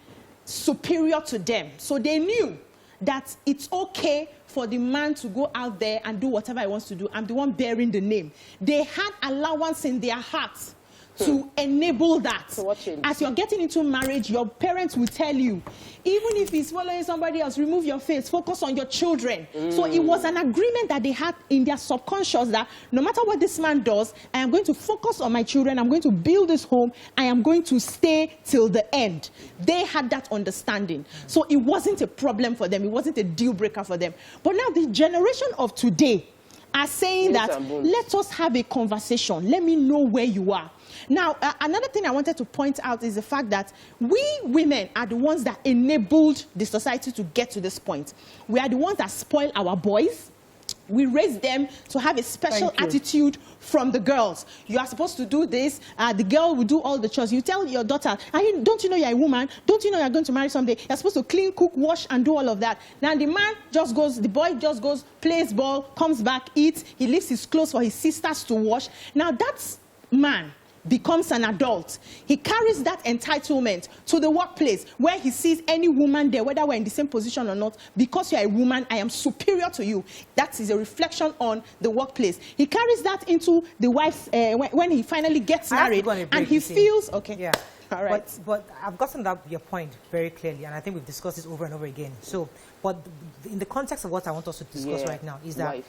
Speaker 4: superior to them. So they knew that it's okay for the man to go out there and do whatever he wants to do. I'm the one bearing the name. They had allowance in their hearts to enable that.
Speaker 3: So
Speaker 4: as you're getting into marriage, your parents will tell you, even if he's following somebody else, remove your face, focus on your children. So it was an agreement that they had in their subconscious that no matter what this man does, I am going to focus on my children, I'm going to build this home, I am going to stay till the end. They had that understanding. So it wasn't a problem for them, it wasn't a deal breaker for them. But now the generation of today are saying that, let us have a conversation, let me know where you are. Now, another thing I wanted to point out is the fact that we women are the ones that enabled the society to get to this point. We are the ones that spoil our boys. We raise them to have a special attitude from the girls. You are supposed to do this. The girl will do all the chores. You tell your daughter, don't you know you're a woman? Don't you know you're going to marry someday? You're supposed to clean, cook, wash, and do all of that. Now the man just goes, the boy just goes, plays ball, comes back, eats. He leaves his clothes for his sisters to wash. Now that's man becomes an adult. He carries that entitlement to the workplace where he sees any woman there, whether we're in the same position or not, because you're a woman, I am superior to you. That is a reflection on the workplace. He carries that into the wife's, when he finally gets married, and he feels,
Speaker 1: yeah.
Speaker 4: All right.
Speaker 1: But I've gotten your point very clearly, and I think we've discussed this over and over again. So, but in the context of what I want us to discuss right now is that,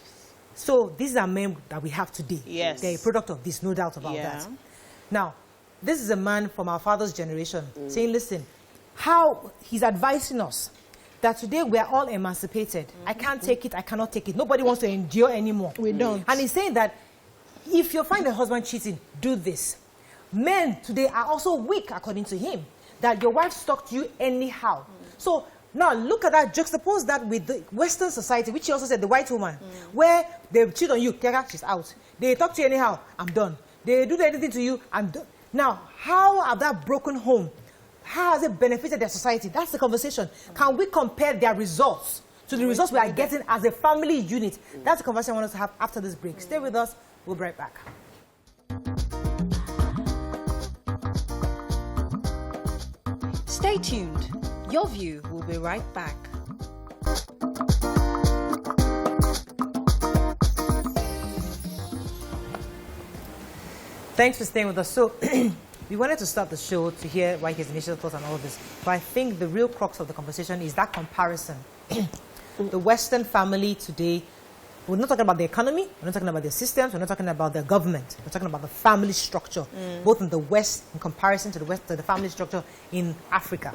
Speaker 1: so these are men that we have today.
Speaker 4: Yes.
Speaker 1: They're a product of this, no doubt about that. Now, this is a man from our father's generation saying, listen, how he's advising us that today we are all emancipated. I can't take it, I cannot take it. Nobody wants to endure anymore.
Speaker 4: We don't.
Speaker 1: And he's saying that if you find a husband cheating, do this. Men today are also weak, according to him, that your wife stalked you anyhow. So Now, look at that, juxtapose that with the Western society, which you also said, the white woman, where they cheat on you, Kera, she's out. They talk to you anyhow, I'm done. They do anything to you, I'm done. Now, how have that broken home, how has it benefited their society? That's the conversation. Can we compare their results to the results we are getting as a family unit? That's the conversation I want us to have after this break. Stay with us, we'll be right back.
Speaker 5: Stay tuned. Your View will be right back.
Speaker 1: Thanks for staying with us. So, we wanted to start the show to hear Waike's initial thoughts on all of this. But I think the real crux of the conversation is that comparison. The Western family today, we're not talking about the economy, we're not talking about their systems, we're not talking about their government. We're talking about the family structure, both in the West in comparison to the family structure in Africa.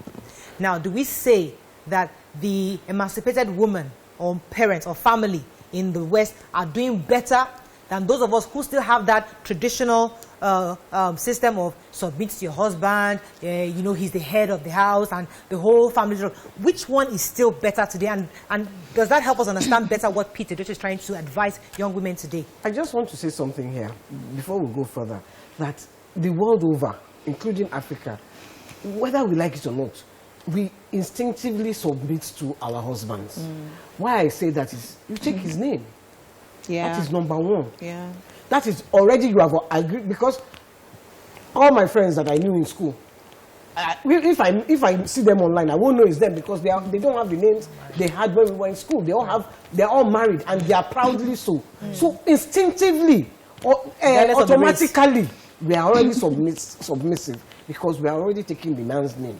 Speaker 1: Now, do we say that the emancipated woman or parents or family in the West are doing better than those of us who still have that traditional system of submit to your husband, you know, he's the head of the house and the whole family? Which one is still better today? And does that help us understand better what Peter Edochie is trying to advise young women today?
Speaker 2: I just want to say something here before we go further, that the world over, including Africa, whether we like it or not, we instinctively submit to our husbands. Why I say that is, you take his name.
Speaker 4: Yeah.
Speaker 2: That is number one.
Speaker 4: Yeah.
Speaker 2: That is already you have agreed, because all my friends that I knew in school, if I see them online, I won't know it's them, because they don't have the names they had when we were in school. They're all married and they are proudly so. So instinctively, automatically, we are already submissive, because we are already taking the man's name.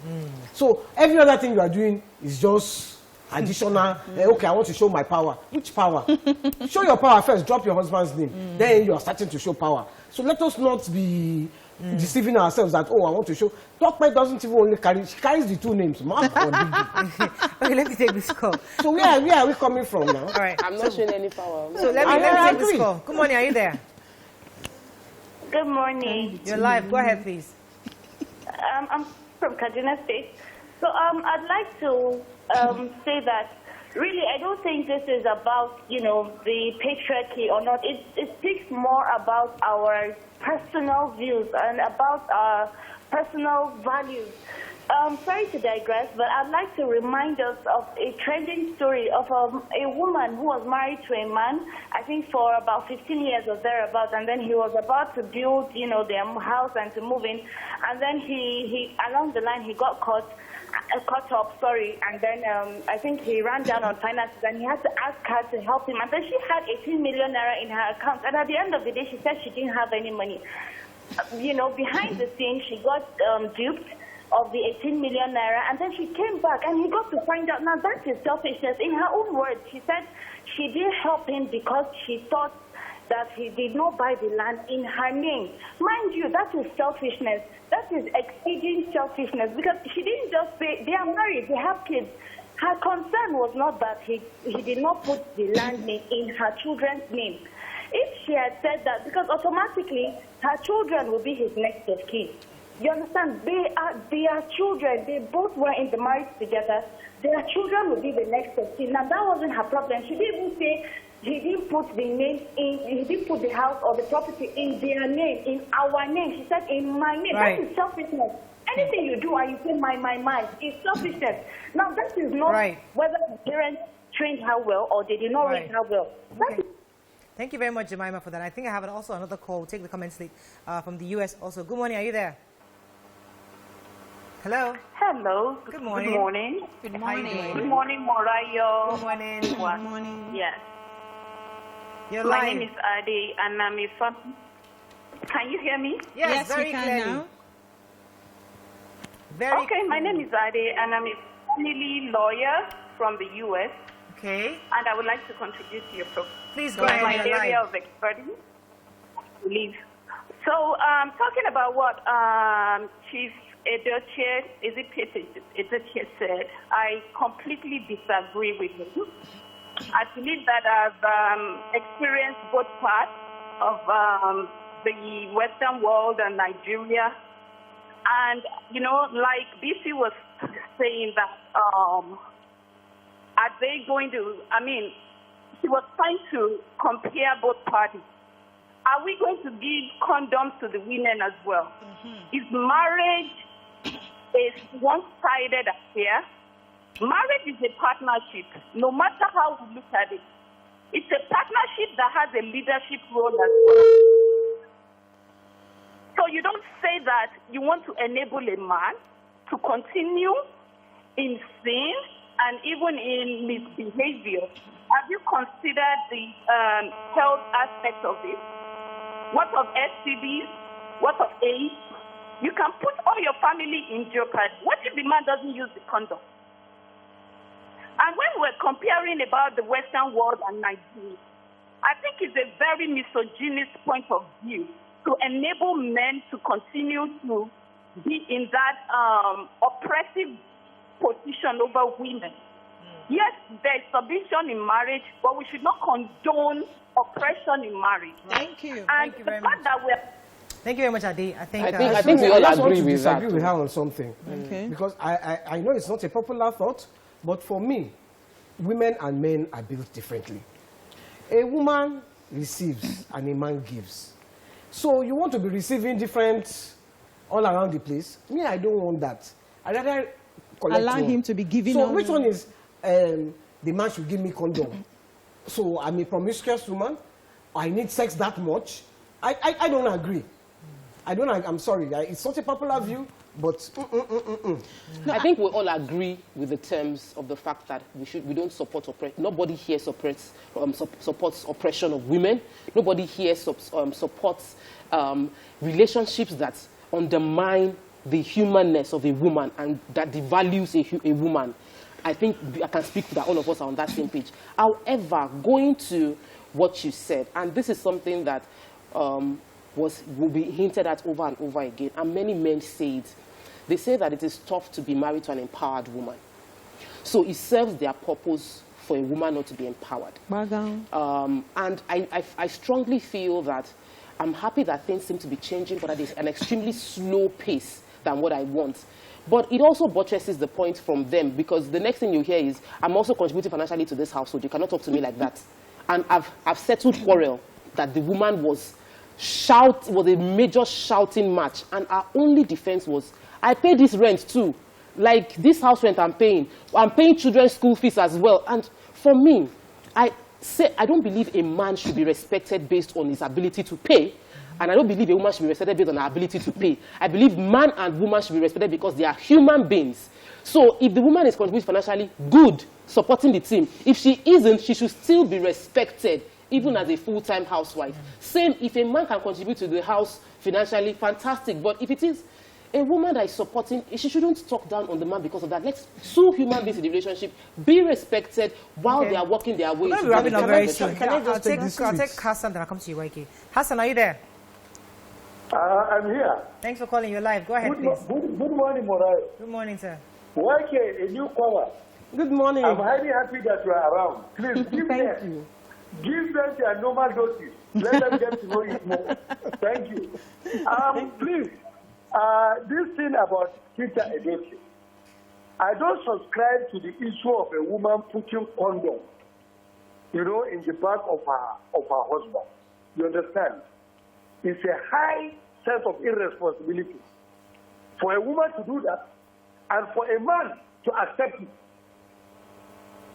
Speaker 2: So every other thing you are doing is just additional. Okay, I want to show my power. Which power? Show your power first. Drop your husband's name. Then you are starting to show power. So let us not be deceiving ourselves that, oh, I want to show. Tokpe doesn't even only carry. She carries the two names, Mark or Digi.
Speaker 1: Okay, let me take this call.
Speaker 2: So where are we coming from now?
Speaker 1: All right.
Speaker 3: I'm not showing any power.
Speaker 1: So let me take this call. Good morning. Are you there?
Speaker 6: Good morning.
Speaker 1: You're live. Go ahead, please.
Speaker 6: I'm from Kaduna State. So I'd like to say that really I don't think this is about, you know, the patriarchy or not. It speaks more about our personal views and about our personal values. Sorry to digress, but I'd like to remind us of a trending story of a woman who was married to a man, I think for about 15 years or thereabouts, and then he was about to build, you know, their house and to move in, and then he along the line he got caught up, and then I think he ran down on finances and he had to ask her to help him, and then she had 18 million naira in her account, and at the end of the day she said she didn't have any money. You know, behind the scenes she got duped of the 18 million naira, and then she came back and he got to find out. Now that is selfishness. In her own words, she said she didn't help him because she thought that he did not buy the land in her name. Mind you, that is selfishness. That is exceeding selfishness, because she didn't just say they are married, they have kids. Her concern was not that he did not put the land name in her children's name. If she had said that, because automatically her children will be his next of kin. You understand? They are children. They both were in the marriage together. Their children will be the next of kin. Now that wasn't her problem. She didn't even say he didn't put the name in. He didn't put the house or the property in their name, in our name. She said in my name.
Speaker 1: Right.
Speaker 6: That is selfishness. Anything you do and you say my, it's selfishness. Now that is not whether the parents trained her well or they did not raise her well.
Speaker 1: Okay. Thank you very much, Jemima, for that. I think I have also another call. We'll take the comments from the U.S. also. Good morning. Are you there? Hello.
Speaker 7: Hello.
Speaker 1: Good morning.
Speaker 7: Good morning.
Speaker 4: Good morning.
Speaker 7: Good morning, Morayo.
Speaker 1: Good morning.
Speaker 4: Good morning.
Speaker 7: Yes.
Speaker 1: You're
Speaker 7: My
Speaker 1: live.
Speaker 7: name is Ade, and I'm a fan. Can you hear me?
Speaker 1: Yes, very
Speaker 4: we can
Speaker 1: clearly.
Speaker 4: now.
Speaker 1: Very
Speaker 7: Okay, my name is Ade, and I'm a family lawyer from the U.S.,
Speaker 1: Okay.
Speaker 7: and I would like to contribute to your program.
Speaker 1: Please go
Speaker 7: My
Speaker 1: ahead. You're
Speaker 7: area
Speaker 1: live.
Speaker 7: of expertise, I believe. So, talking about what Chief Edochie, is it Peter Edochie said, I completely disagree with him. I believe that I've experienced both parts of the Western world and Nigeria. And, you know, like BC was saying that are they going to, she was trying to compare both parties. Are we going to give condoms to the women as well? Is marriage a one-sided affair? Marriage is a partnership, no matter how we look at it. It's a partnership that has a leadership role as well. So you don't say that you want to enable a man to continue in sin and even in misbehavior. Have you considered the health aspect of it? What of STDs? What of AIDS? You can put all your family in jeopardy. What if the man doesn't use the condom? And when we're comparing about the Western world and Nigeria, I think it's a very misogynist point of view to enable men to continue to be in that oppressive position over women. Yes, there's submission in marriage, but we should not condone oppression in marriage.
Speaker 4: Thank you.
Speaker 7: And
Speaker 1: Thank you
Speaker 7: the
Speaker 1: very
Speaker 7: fact
Speaker 1: much.
Speaker 7: that we're
Speaker 1: Thank you very much, Adi. I think
Speaker 3: we all
Speaker 2: just want
Speaker 3: agree
Speaker 2: to
Speaker 3: with that.
Speaker 2: disagree with her on something.
Speaker 4: Okay.
Speaker 2: Because I know it's not a popular thought, but for me, women and men are built differently. A woman receives and a man gives. So you want to be receiving different all around the place? Me, I don't want that. I rather collect
Speaker 4: Allow
Speaker 2: one.
Speaker 4: him to be giving.
Speaker 2: So
Speaker 4: on-
Speaker 2: which one is the man should give me condom? So I'm a promiscuous woman. I need sex that much. I don't agree. I'm sorry. It's not a popular view, but
Speaker 3: I think we all agree with the terms of the fact that we don't support oppression. Nobody here supports oppression of women. Nobody here supports relationships that undermine the humanness of a woman and that devalues a woman. I think I can speak that all of us are on that same page. However, going to what you said, and this is something that will be hinted at over and over again, and many men say it. They say that it is tough to be married to an empowered woman. So it serves their purpose for a woman not to be empowered. And I strongly feel that I'm happy that things seem to be changing, but at an extremely slow pace than what I want. But it also buttresses the point from them, because the next thing you hear is, I'm also contributing financially to this household. You cannot talk to me like that. And I've settled quarrel that the woman was a major shouting match, and our only defense was, I pay this rent too. Like this house rent I'm paying children's school fees as well. And for me, I don't believe a man should be respected based on his ability to pay. And I don't believe a woman should be respected based on her ability to pay. I believe man and woman should be respected because they are human beings. So if the woman is contributing financially, good, supporting the team. If she isn't, she should still be respected, even as a full-time housewife. Same, if a man can contribute to the house financially, fantastic. But if it is a woman that is supporting, she shouldn't talk down on the man because of that. Let's sue human beings in the relationship, be respected while they are working their way.
Speaker 1: We're wrapping up very soon.
Speaker 2: I'll take
Speaker 1: Hassan, then I'll come to you, Waike. Hassan, are you there?
Speaker 8: I'm here.
Speaker 1: Thanks for calling. You're live. Go ahead, please.
Speaker 8: Good morning, Morai.
Speaker 1: Good morning, sir.
Speaker 8: Waike, a new caller.
Speaker 2: good morning.
Speaker 8: I'm highly happy that you are around. Please give
Speaker 2: Thank
Speaker 8: them.
Speaker 2: you.
Speaker 8: Give them their normal doses. Let them get to know it more. Thank you. Please, this thing about Sister Edochie, I don't subscribe to the issue of a woman putting condom, in the back of her husband. You understand? It's a high sense of irresponsibility for a woman to do that and for a man to accept it.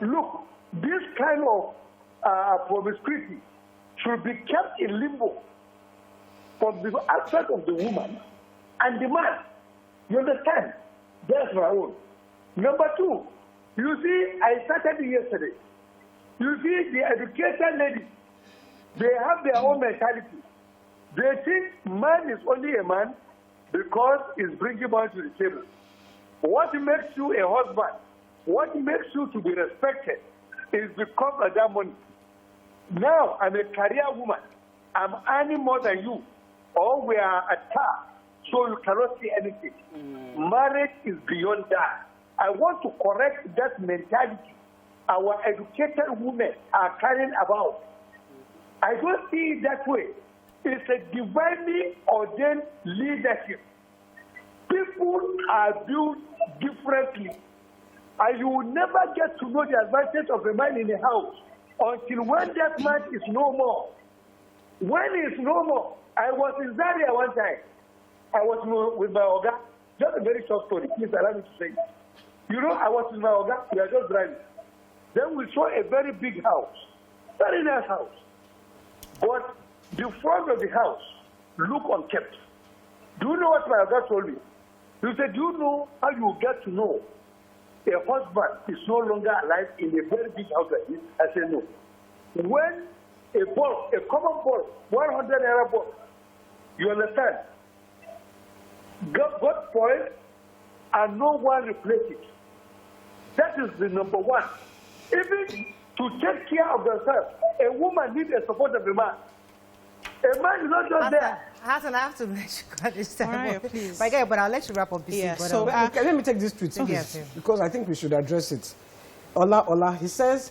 Speaker 8: Look, this kind of promiscuity should be kept in limbo from the aspect of the woman and the man. You understand? That's my own. Number two, you see, I started yesterday. You see, the educated ladies, they have their own mentality. They think man is only a man because he's bringing man to the table. What makes you a husband, what makes you to be respected is because of that money. Now, I'm a career woman. I'm earning more than you. Or we are at par, so you cannot see anything. Marriage is beyond that. I want to correct that mentality our educated women are carrying about. I don't see it that way. It's a divinely ordained leadership. People are built differently. And you will never get to know the advantage of a man in a house until when that man is no more. When he is no more, I was in Zaria one time. I was with my Oga. Just a very short story. Please allow me to say it. You know, I was with my Oga. We are just driving. Then we saw a very big house. Very nice house. But the front of the house looked unkept. Do you know what my Oga told me? He said, do you know how you get to know a husband is no longer alive in a very big house like this? I said, no. When a bulb, a common bulb, 100 naira bulb, you understand, got spoiled and no one replaced it. That is the number one. Even to take care of themselves, a woman needs the support of a man. A man is not just there.
Speaker 1: Hassan, I have to let you go this time.
Speaker 4: All right, please.
Speaker 1: But I'll let you wrap up this.
Speaker 4: Yeah,
Speaker 1: but,
Speaker 4: so,
Speaker 2: Okay, let me take this tweet,
Speaker 1: Yes.
Speaker 2: because I think we should address it. Ola, he says,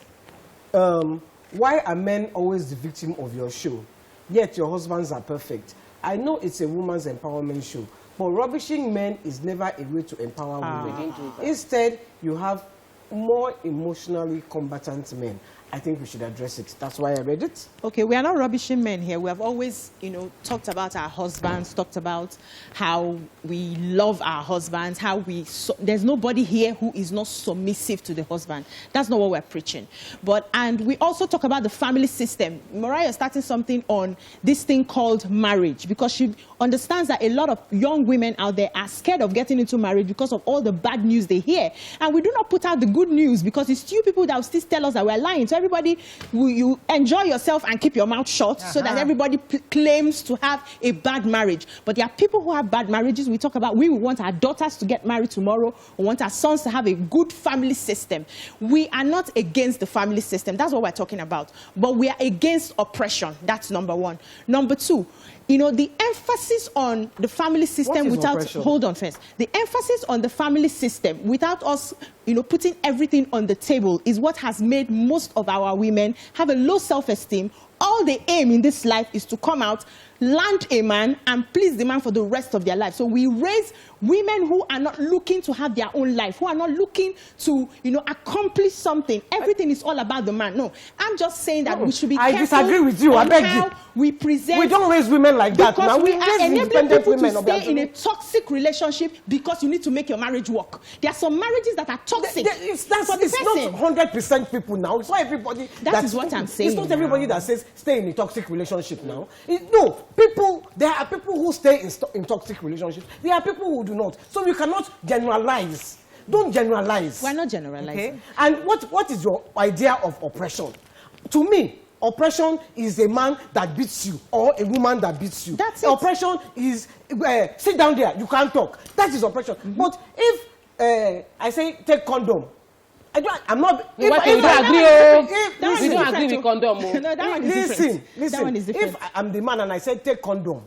Speaker 2: why are men always the victim of your show? Yet your husbands are perfect. I know it's a woman's empowerment show, but rubbishing men is never a way to empower women. Instead, you have more emotionally combatant men. I think we should address it. That's why I read it.
Speaker 4: Okay, we are not rubbishing men here. We have always, talked about our husbands, talked about how we love our husbands, how there's nobody here who is not submissive to the husband. That's not what we're preaching. And we also talk about the family system. Mariah is starting something on this thing called marriage, because she understands that a lot of young women out there are scared of getting into marriage because of all the bad news they hear. And we do not put out the good news because it's you people that will still tell us that we're lying. So everybody, you enjoy yourself and keep your mouth shut so that everybody claims to have a bad marriage. But there are people who have bad marriages. We talk about we want our daughters to get married tomorrow. We want our sons to have a good family system. We are not against the family system. That's what we're talking about. But we are against oppression. That's number one. Number two, the emphasis on the family system without... Oppression? Hold on first. The emphasis on the family system without us, putting everything on the table is what has made most of our women have a low self-esteem. All they aim in this life is to come out, land a man, and please the man for the rest of their life. So we raise women who are not looking to have their own life, who are not looking to, accomplish something. Everything is all about the man. No, I'm just saying that we should be careful.
Speaker 2: I disagree with you. I beg you.
Speaker 4: We present.
Speaker 2: We don't raise women like that.
Speaker 4: Because
Speaker 2: now
Speaker 4: we are enabling people to stay in
Speaker 2: a
Speaker 4: a toxic relationship because you need to make your marriage work. There are some marriages that are toxic.
Speaker 2: It's not 100% people now. It's not everybody.
Speaker 4: That is what I'm saying.
Speaker 2: It's not everybody that says stay in a toxic relationship now. No, there are people who stay in toxic relationships. There are people who do not. So you cannot generalize. Don't generalize.
Speaker 4: We're not generalizing.
Speaker 2: Okay? And what is your idea of oppression? To me, oppression is a man that beats you or a woman that beats you.
Speaker 4: That's it.
Speaker 2: Oppression is sit down there, you can't talk. That is oppression. But if I say take condom, I'm not.
Speaker 3: We don't agree with condom.
Speaker 4: No, that one is different.
Speaker 2: Listen.
Speaker 4: That one is different.
Speaker 2: If I'm the man and I said take condom,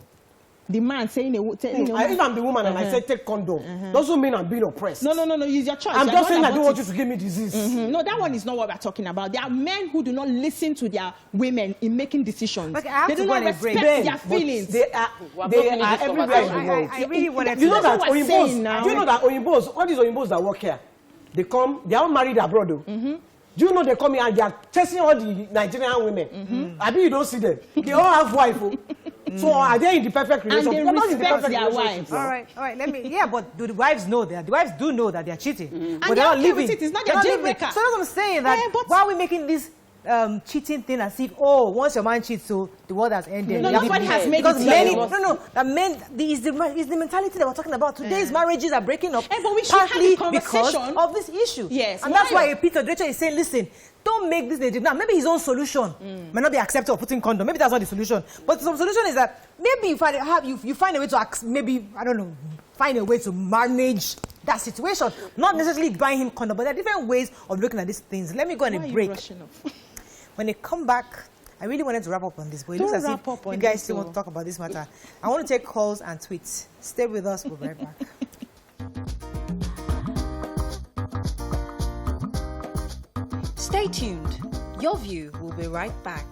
Speaker 4: the man saying
Speaker 2: if I'm the woman and I say take condom, doesn't mean I'm being oppressed.
Speaker 4: No, it's your choice.
Speaker 2: I'm just saying I don't want you to give me disease.
Speaker 4: No, that one is not what we're talking about. There are men who do not listen to their women in making decisions. They do not respect their feelings.
Speaker 2: They are everywhere in the world.
Speaker 1: I really wanted to.
Speaker 2: You know that Oyimbos, all these Oyimbos that work here, they are all married abroad. Do you know they come here and they are chasing all the Nigerian women? I mean, you don't see them. They all have wife. So are they in the perfect relationship?
Speaker 4: And they respect their wives.
Speaker 1: All right. But do the wives know that? The wives do know that they are cheating.
Speaker 4: And
Speaker 1: but they're not living.
Speaker 4: It's not their deal breaker.
Speaker 1: So that's what I'm saying. That why are we making this cheating thing as if, once your man cheats, so the world has ended?
Speaker 4: No, nobody has made
Speaker 1: because
Speaker 4: it
Speaker 1: is the mentality that we're talking about. Today's marriages are breaking up
Speaker 4: but we should have a conversation
Speaker 1: because of this issue.
Speaker 4: Yes.
Speaker 1: And that's why Peter Edochie is saying, listen, don't make this now. Maybe his own solution may not be accepted of putting condom. Maybe that's not the solution. But some solution is that maybe you find a way to find a way to manage that situation. Not necessarily buying him condom, but there are different ways of looking at these things. Let me go on a break. When they come back, I really wanted to wrap up on this, but it looks as if you guys still want to talk about this matter. I want to take calls and tweets. Stay with us. We'll be right back.
Speaker 5: Stay tuned. Your View will be right back.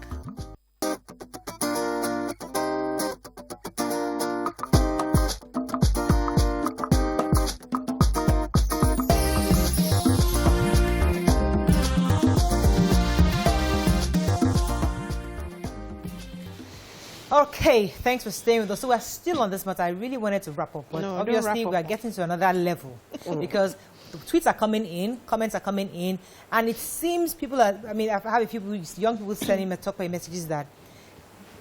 Speaker 1: Okay, thanks for staying with us. So we're still on this matter. I really wanted to wrap up, but
Speaker 4: No, don't
Speaker 1: obviously
Speaker 4: wrap
Speaker 1: we're
Speaker 4: up.
Speaker 1: getting to another level because the tweets are coming in, comments are coming in, and it seems people are, I mean, I've had a few young people sending me talk messages that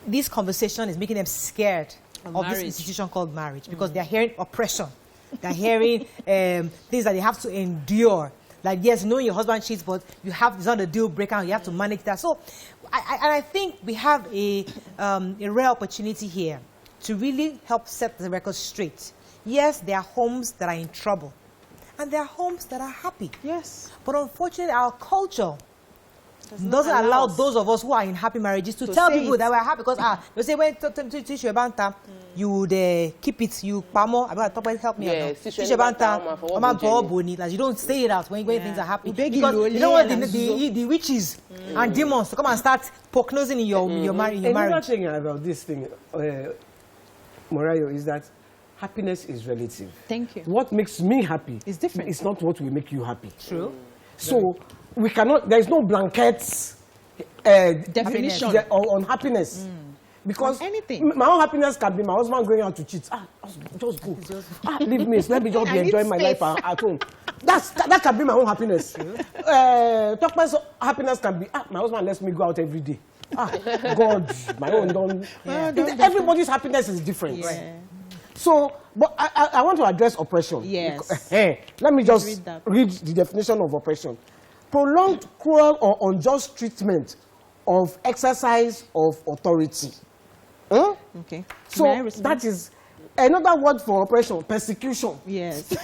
Speaker 1: this conversation is making them scared of this
Speaker 4: marriage.
Speaker 1: institution called marriage because they're hearing oppression. They're hearing things that they have to endure. Like, yes, knowing your husband cheats, but you have, it's not a deal breaker, and you have to manage that. So I think we have a rare opportunity here to really help set the record straight. Yes, there are homes that are in trouble, and there are homes that are happy.
Speaker 4: Yes.
Speaker 1: But unfortunately, our culture doesn't allow those of us who are in happy marriages to tell people that we're happy because they say when teach your banta, you would keep it, you pamo. Help me out. Teach your banta, like you don't say it out when things are happy because you don't want the witches and demons to come and start prognosing in your marriage.
Speaker 2: Another thing about this thing, Morayo, is that happiness is relative.
Speaker 4: Thank you.
Speaker 2: What makes me happy
Speaker 4: is different.
Speaker 2: It's not what will make you happy.
Speaker 1: True.
Speaker 2: So we cannot. There is no blankets
Speaker 4: definition
Speaker 2: on happiness. Because
Speaker 4: anything.
Speaker 2: My own happiness can be my husband going out to cheat. Just go. Leave me. Let me just be enjoying my life at home. That can be my own happiness. Tokpa's happiness can be my husband lets me go out every day. God, my own don't. Everybody's happiness is different.
Speaker 4: Yeah.
Speaker 2: Right? So, but I want to address oppression.
Speaker 4: Yes.
Speaker 2: Let me just read the definition of oppression. Prolonged, cruel, or unjust treatment of exercise of authority.
Speaker 4: Okay.
Speaker 2: So that is another word for oppression, persecution.
Speaker 4: Yes.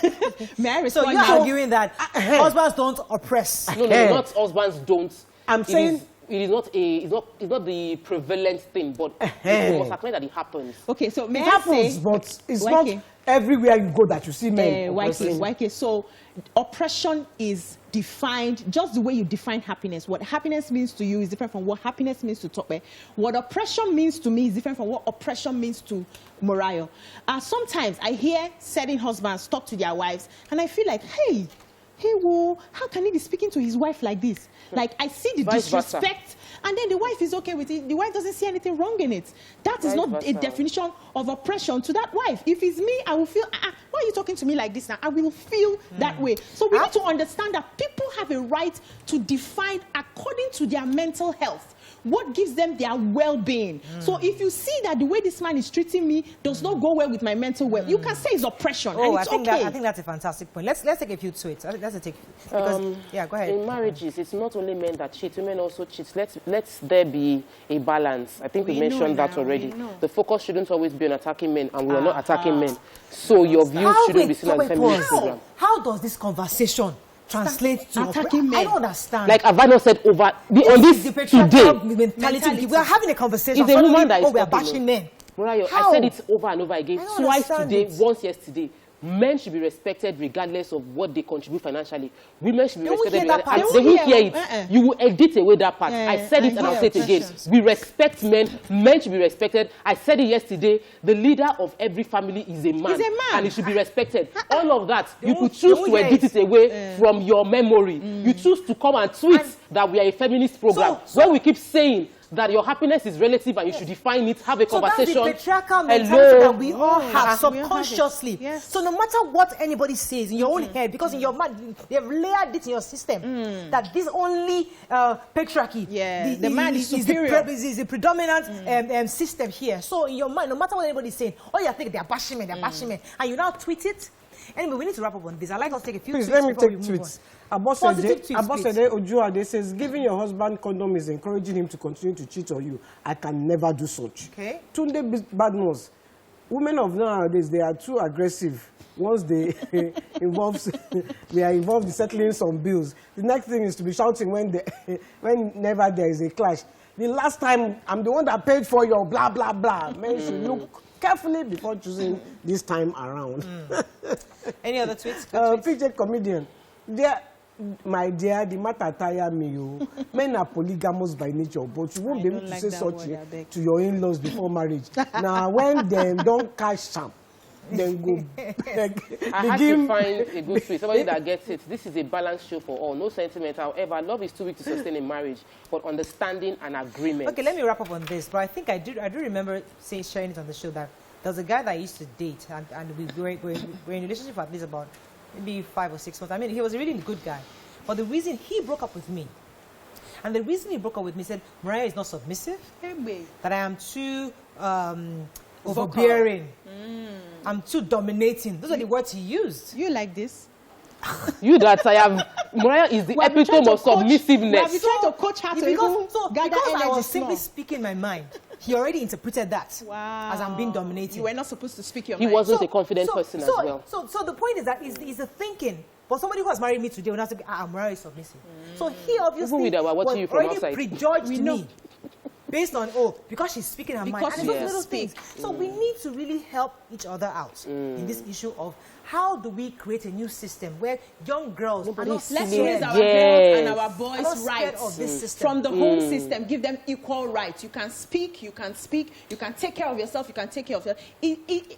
Speaker 4: May I respond?
Speaker 1: So you're arguing that husbands don't oppress.
Speaker 3: No, not husbands don't.
Speaker 2: I'm saying
Speaker 3: it is not the prevalent thing, but it must happen that it happens.
Speaker 4: Okay, so may
Speaker 2: it
Speaker 4: I
Speaker 2: happens,
Speaker 4: say,
Speaker 2: but it's not everywhere you go that you see men.
Speaker 4: YK. So oppression is defined just the way you define happiness. What happiness means to you is different from what happiness means to Tope. What oppression means to me is different from what oppression means to Morayo. Sometimes I hear certain husbands talk to their wives, and I feel like, hey, whoa, how can he be speaking to his wife like this? Like, I see the disrespect, and then the wife is okay with it. The wife doesn't see anything wrong in it. That is not a definition of oppression to that wife. If it's me, I will feel, why are you talking to me like this now? I will feel that way. So we need to understand that people have a right to define according to their mental health what gives them their well-being. So if you see that the way this man is treating me does not go well with my mental well, you can say it's oppression, and it's
Speaker 1: I think that's a fantastic point. Let's take a few tweets. Let's take because go ahead.
Speaker 3: In marriages, it's not only men that cheat; women also cheat. Let's there be a balance. I think we mentioned that already. The focus shouldn't always be on attacking men, and we are not attacking men. So your views shouldn't be seen as a feminist program.
Speaker 1: How does this conversation translate to
Speaker 4: attacking men?
Speaker 1: I don't understand.
Speaker 3: Like have I not said over on this today?
Speaker 1: Mentality. We are having a conversation.
Speaker 3: It's a woman that is
Speaker 1: we are bashing men.
Speaker 3: Morayo, I said it over and over again, twice today, once yesterday. Men should be respected regardless of what they contribute financially. Women should be respected regardless. They won't hear it. You will edit away that part. I said it and I'll say it again. We respect men. Men should be respected. I said it yesterday. The leader of every family is a man. And he should be respected. All of that, you could choose to edit it away from your memory. You choose to come and tweet that we are a feminist program. When we keep saying that your happiness is relative and you should define it, have a conversation.
Speaker 1: So that's the patriarchal mentality that we all have subconsciously. Yes. So no matter what anybody says in your own head, because in your mind, they've layered it in your system, that this only patriarchy,
Speaker 4: the man is superior.
Speaker 1: Is the predominant system here. So in your mind, no matter what anybody's saying, all you think they're bashing men, and you now tweet it. Anyway, we need to wrap up on this. I'd like us to take a few tweets.
Speaker 2: Let me
Speaker 1: take
Speaker 2: tweets. Abosede Ojuade says, giving your husband condom is encouraging him to continue to cheat on you. I can never do such.
Speaker 1: Okay.
Speaker 2: Tunde Badmos, women of nowadays, they are too aggressive. Once they they are involved in settling some bills. The next thing is to be shouting whenever there is a clash. The last time, I'm the one that paid for your blah, blah, blah. Men should look carefully before choosing this time around.
Speaker 1: Any other tweets?
Speaker 2: PJ Comedian. My dear, the matter tire me. Men are polygamous by nature, but you won't be able to say such to your in-laws before marriage. Now, when they don't cash some, then go
Speaker 3: I had to find a good tweet, somebody that gets it. This is a balanced show for all, no sentiment. However, love is too weak to sustain a marriage, but understanding and agreement.
Speaker 1: Okay, let me wrap up on this. But I think I do remember sharing it on the show that there was a guy that I used to date, and we were in a relationship for at least about maybe 5 or 6 months. I mean, he was a really good guy. But the reason he broke up with me, and the reason he broke up with me, said, Mariah is not submissive, that I am too overbearing, I'm too dominating. Those are the words he used.
Speaker 4: You like this?
Speaker 3: You that I have, Mariah is the epitome of submissiveness.
Speaker 4: We trying to coach her to
Speaker 1: because
Speaker 4: gather
Speaker 1: I was
Speaker 4: energy
Speaker 1: simply
Speaker 4: small.
Speaker 1: speaking my mind, he already interpreted that
Speaker 4: Wow.
Speaker 1: as I'm being dominating.
Speaker 4: You were not supposed to speak your
Speaker 3: He
Speaker 4: mind.
Speaker 3: wasn't a confident person as well.
Speaker 1: So the point is that is the thinking. But somebody who has married me today will not say, Mariah is submissive. So he obviously
Speaker 3: Even with our watching
Speaker 1: was
Speaker 3: you from
Speaker 1: already
Speaker 3: outside.
Speaker 1: prejudged me based on, because she's speaking her mind.
Speaker 4: Because
Speaker 1: And
Speaker 4: she
Speaker 1: it's those
Speaker 4: can
Speaker 1: little things. So we need to really help each other out in this issue of how do we create a new system where young girls are not
Speaker 4: Let's
Speaker 1: scared.
Speaker 4: raise our girls and our
Speaker 1: Are not
Speaker 4: boys'
Speaker 1: scared
Speaker 4: rights
Speaker 1: of this system.
Speaker 4: from the home system. Give them equal rights. You can speak, you can take care of yourself, you can take care of yourself,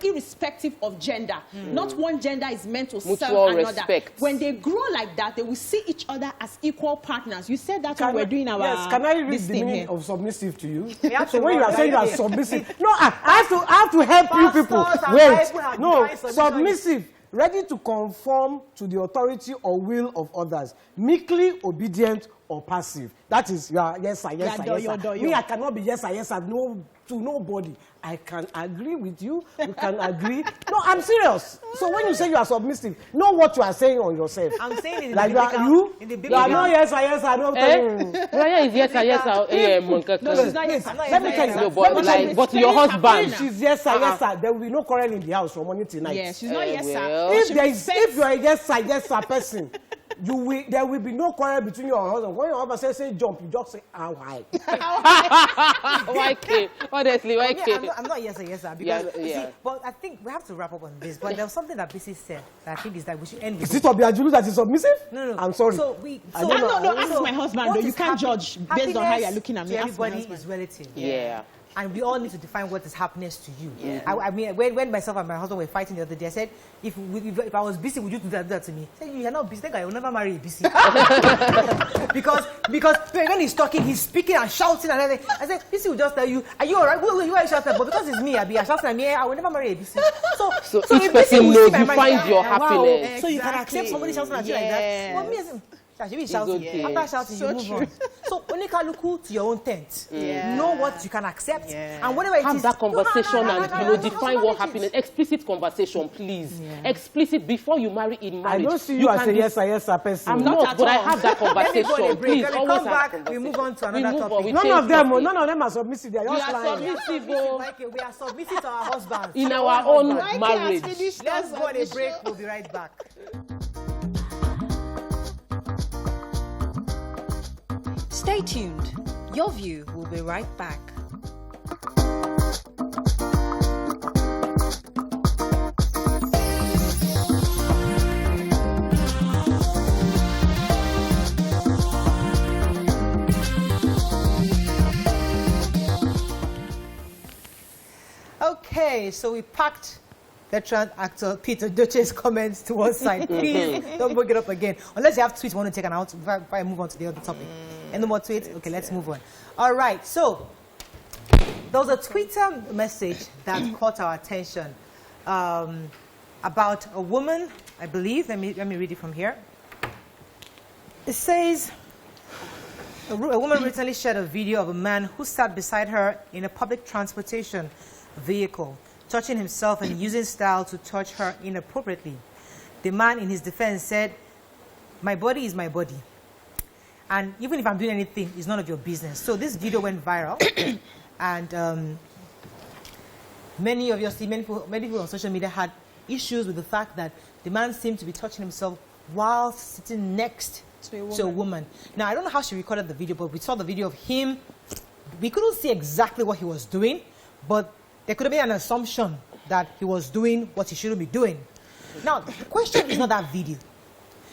Speaker 4: irrespective of gender. Not one gender is meant to serve
Speaker 3: Mutual
Speaker 4: another.
Speaker 3: respect.
Speaker 4: When they grow like that, they will see each other as equal partners. You said that when we're doing our
Speaker 2: Yes, can I read
Speaker 4: this
Speaker 2: the
Speaker 4: thing
Speaker 2: meaning
Speaker 4: here.
Speaker 2: of submissive to you?
Speaker 1: have
Speaker 2: So
Speaker 1: to
Speaker 2: when you are
Speaker 1: write
Speaker 2: saying you are
Speaker 1: it.
Speaker 2: submissive, no, I have to help you people.
Speaker 1: Pastors and
Speaker 2: Wait,
Speaker 1: Bible have
Speaker 2: no,
Speaker 1: defined submission.
Speaker 2: submissive, ready to conform to the authority or will of others, meekly obedient or passive. That is, you are yes sir, yes sir, yes sir. Me, I cannot be yes sir, yes sir, no to nobody. I can agree with you. You can agree. No, I'm serious. So when you say you are submissive, know what you are saying on yourself.
Speaker 1: I'm saying it in
Speaker 2: Like
Speaker 1: the
Speaker 2: you are not yes sir, yes sir. No,
Speaker 3: Mariah is yes, yes,
Speaker 4: No, she's not yes. I'm not
Speaker 2: Let me
Speaker 4: yes,
Speaker 2: tell
Speaker 4: yes,
Speaker 2: you,
Speaker 3: No, but like, but to your husband.
Speaker 2: she's yes sir, yes sir. There will be no quarrel in the house from morning till night.
Speaker 4: Yeah, she's not yes,
Speaker 3: well.
Speaker 4: sir.
Speaker 2: If you are a yes sir person, there will be no quarrel between you and your husband. When your husband say jump, you just say why?
Speaker 3: Why K? Honestly, why
Speaker 1: Yeah,
Speaker 3: K?
Speaker 1: I'm not yes sir because
Speaker 3: Yeah,
Speaker 1: you
Speaker 3: yeah.
Speaker 1: see, but I think we have to wrap up on this. But there was something that BC said that I think is that we should end with.
Speaker 2: Is it Obiajulu that is submissive?
Speaker 1: No.
Speaker 2: I'm sorry.
Speaker 1: So
Speaker 2: I don't know.
Speaker 4: No, ask my husband,
Speaker 1: what
Speaker 4: though. You
Speaker 1: is
Speaker 4: can't judge based on how you're looking at me.
Speaker 1: To
Speaker 4: Ask my
Speaker 1: everybody
Speaker 4: husband.
Speaker 1: is relative.
Speaker 3: Yeah.
Speaker 1: And we all need to define what is happiness to you.
Speaker 3: Yeah.
Speaker 1: I mean, when myself and my husband were fighting the other day, I said, if I was busy, would you do that to me? He said, you're not busy. Think I will never marry a busy. because when he's talking, he's speaking and shouting and everything. I said, busy will just tell you, are you all right? Who are you shouting? But because it's me, I'll be shouting at me. I will never marry a busy.
Speaker 3: So
Speaker 1: if
Speaker 3: each
Speaker 1: Bisi
Speaker 3: person
Speaker 1: will
Speaker 3: knows
Speaker 1: see my
Speaker 3: you
Speaker 1: mind,
Speaker 3: find your
Speaker 1: wow,
Speaker 3: happiness.
Speaker 1: So you can accept somebody shouting at you like that. Well, me as she be shouting.
Speaker 3: okay.
Speaker 1: After shouting,
Speaker 4: So
Speaker 1: you move
Speaker 4: true.
Speaker 1: on. So onikaluku to your own tent.
Speaker 4: Yeah.
Speaker 1: Know what you can accept,
Speaker 4: Yeah.
Speaker 1: and whatever it
Speaker 3: Have
Speaker 1: is,
Speaker 3: that conversation and define what
Speaker 1: acknowledge it.
Speaker 3: happiness. Explicit conversation, please. Explicit before you marry in
Speaker 2: I
Speaker 3: marriage.
Speaker 2: don't see you as
Speaker 3: can
Speaker 2: a
Speaker 3: be-
Speaker 2: yes sir person.
Speaker 3: I'm
Speaker 4: Not
Speaker 3: not,
Speaker 4: at
Speaker 3: but I
Speaker 4: all.
Speaker 3: have that
Speaker 1: Let me go on a
Speaker 3: conversation.
Speaker 1: break.
Speaker 3: Please
Speaker 1: When we
Speaker 3: always
Speaker 1: come
Speaker 3: have
Speaker 1: back,
Speaker 3: that
Speaker 1: we move on to
Speaker 3: conversation.
Speaker 1: another
Speaker 3: We move
Speaker 1: topic.
Speaker 3: on. We
Speaker 2: None
Speaker 3: change
Speaker 2: of them,
Speaker 3: topic.
Speaker 2: none of them are submissive. They are
Speaker 3: We
Speaker 2: just
Speaker 3: are
Speaker 2: lying.
Speaker 3: submissive, oh,
Speaker 1: Like, we are submitted to our husbands.
Speaker 3: in our own
Speaker 1: husbands.
Speaker 3: marriage.
Speaker 1: Let's go on a break. We'll be right back.
Speaker 5: Stay tuned. Your View will be right back.
Speaker 1: Okay, so we packed veteran actor Peter Edochie's comments to one side. Please don't bring it up again. Unless you have tweets you want to take an out before I move on to the other topic. Any more tweets? Okay, let's move on. All right, so there was a Twitter message that caught our attention about a woman, I believe. Let me read it from here. It says, a woman recently shared a video of a man who sat beside her in a public transportation vehicle, touching himself and using style to touch her inappropriately. The man, in his defense, said, "My body is my body. And even if I'm doing anything, it's none of your business." So this video went viral. And many people on social media had issues with the fact that the man seemed to be touching himself while sitting next to a woman. Now, I don't know how she recorded the video, but we saw the video of him. We couldn't see exactly what he was doing, but there could have been an assumption that he was doing what he shouldn't be doing. Now, the question is not that video.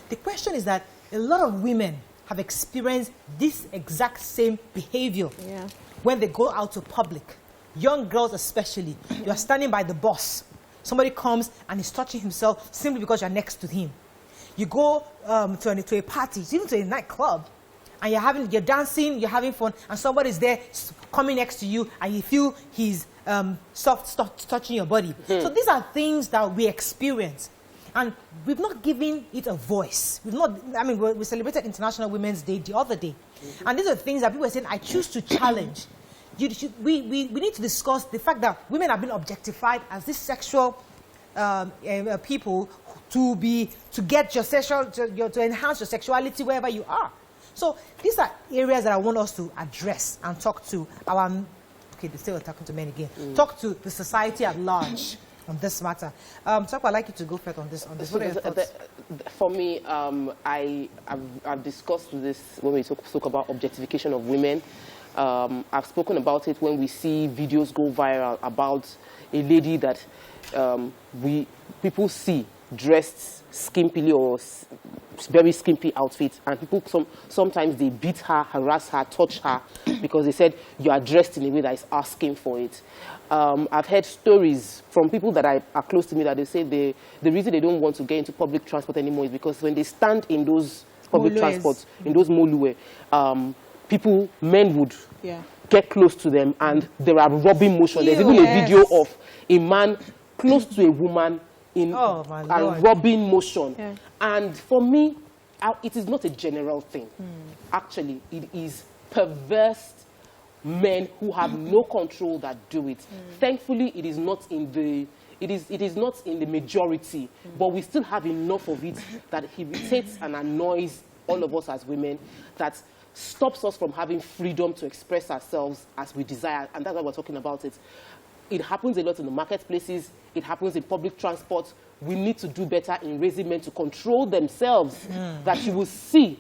Speaker 1: The question is that a lot of women have experienced this exact same behavior when they go out to public. Young girls especially. You are standing by the bus. somebody comes and is touching himself simply because you're next to him. You go to a party, even to a nightclub, and you're dancing, you're having fun, and somebody's there coming next to you, and you feel he's soft touching your body. So these are things that we experience, and we've not given it a voice. We celebrated International Women's Day the other day, and these are things that people are saying, I choose to challenge. We need to discuss the fact that women have been objectified as this sexual people to get your to enhance your sexuality wherever you are. So these are areas that I want us to address and talk to our, okay, they're still talking to men again, talk to the society at large on this matter. So I'd like you to go first on this. What are your thoughts?
Speaker 3: For me, I've discussed this when we talk about objectification of women. I've spoken about it when we see videos go viral about a lady that people see dressed skimpily or very skimpy outfit, and people sometimes they beat her, harass her, touch her because they said you are dressed in a way that is asking for it. I've heard stories from people that are close to me that they say the reason they don't want to get into public transport anymore is because when they stand in those public transports, in those moluwe, men would get close to them and there are rubbing motion. There's even a video of a man close to a woman in a rubbing motion. Yeah. And for me, it is not a general thing. Actually, it is perverse men who have no control that do it. Thankfully, it is not in the majority, but we still have enough of it that irritates and annoys all of us as women, that stops us from having freedom to express ourselves as we desire, and that's why we're talking about it. It happens a lot in the marketplaces. It happens in public transport. We need to do better in raising men to control themselves, that you will see,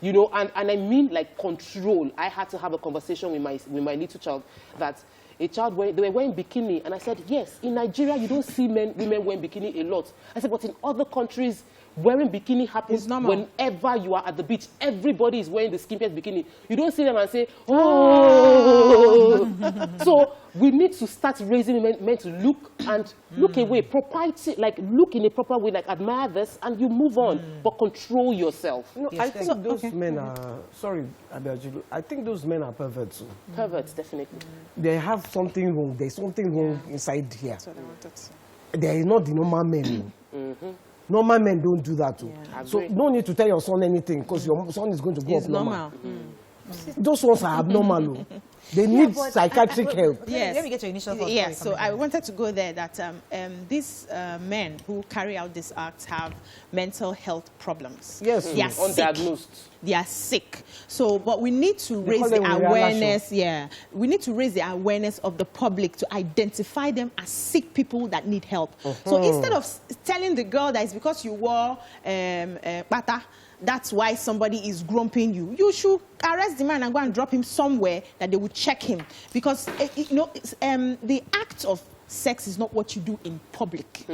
Speaker 3: you know, and I mean like control. I had to have a conversation with my little child that a child, they were wearing bikini, and I said, yes, in Nigeria, you don't see women wearing bikini a lot. I said, but in other countries, wearing bikini happens whenever you are at the beach. Everybody is wearing the skimpiest bikini. You don't see them and say, oh. So we need to start raising men to look away, propriety, like look in a proper way, like admire this, and you move on, but control yourself.
Speaker 2: You know, yes, I think those men are, sorry, Edochie, I think those men are perverts.
Speaker 3: Perverts, definitely.
Speaker 2: They have something wrong. There's something wrong inside here. That's what I wanted to say. They are not the normal men. Normal men don't do that too. Yeah. So no need to tell your son anything because your son is going to grow up normal. Those ones are abnormal. They need psychiatric help.
Speaker 4: Yes.
Speaker 1: Let me get your initial thoughts.
Speaker 4: Yes, so I wanted to go there that these men who carry out these acts have mental health problems.
Speaker 2: Yes.
Speaker 4: They are
Speaker 3: undiagnosed.
Speaker 4: They are sick. So, but we need to raise the awareness. Yeah, we need to raise the awareness of the public to identify them as sick people that need help. So instead of telling the girl that it's because you wore bata, that's why somebody is grumping you, you should arrest the man and go and drop him somewhere that they will check him. Because, the act of sex is not what you do in public.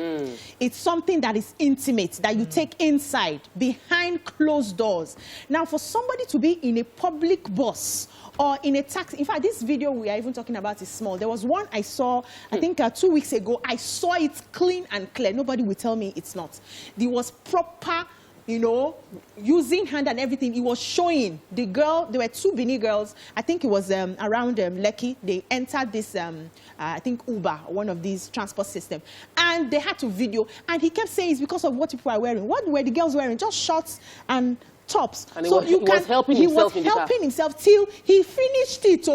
Speaker 4: It's something that is intimate, that you take inside, behind closed doors. Now, for somebody to be in a public bus or in a taxi, in fact, this video we are even talking about is small. There was one I saw, I think 2 weeks ago. I saw it clean and clear. Nobody will tell me it's not. There was proper, you know, using hand and everything. It was showing the girl. There were two Benin girls. I think it was around Lekki. They entered this, I think Uber, one of these transport systems, and they had to video. And he kept saying it's because of what people are wearing. What were the girls wearing? Just shorts and tops.
Speaker 3: And he was helping
Speaker 4: himself till he finished it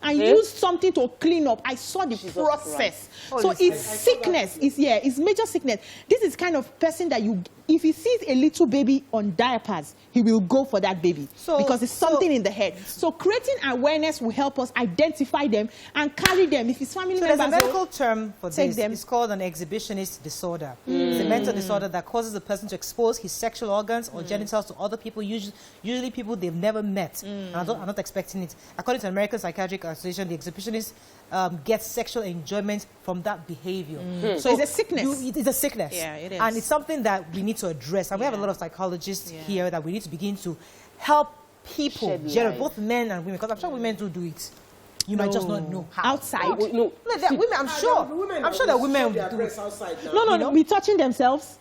Speaker 4: and used something to clean up. I saw the process. So it's sickness. It's major sickness. This is kind of person that if he sees a little baby on diapers, he will go for that baby because it's something in the head. So creating awareness will help us identify them and carry them. If his family members,
Speaker 1: there's a medical term for this. It's called an exhibitionist disorder. It's a mental disorder that causes a person to expose his sexual organs or genitals to other people, usually people they've never met. And I'm not expecting it. According to the American Psychiatric Association, the exhibitionist gets sexual enjoyment from that behavior.
Speaker 4: So it's a sickness.
Speaker 1: It's a sickness.
Speaker 4: Yeah, it is.
Speaker 1: And it's something that we need to address. And we have a lot of psychologists here that we need to begin to help people, both men and women, because I'm sure women do it. You might just not know how.
Speaker 4: Outside.
Speaker 3: No.
Speaker 1: Women, I'm sure that women do.
Speaker 4: No, be touching themselves.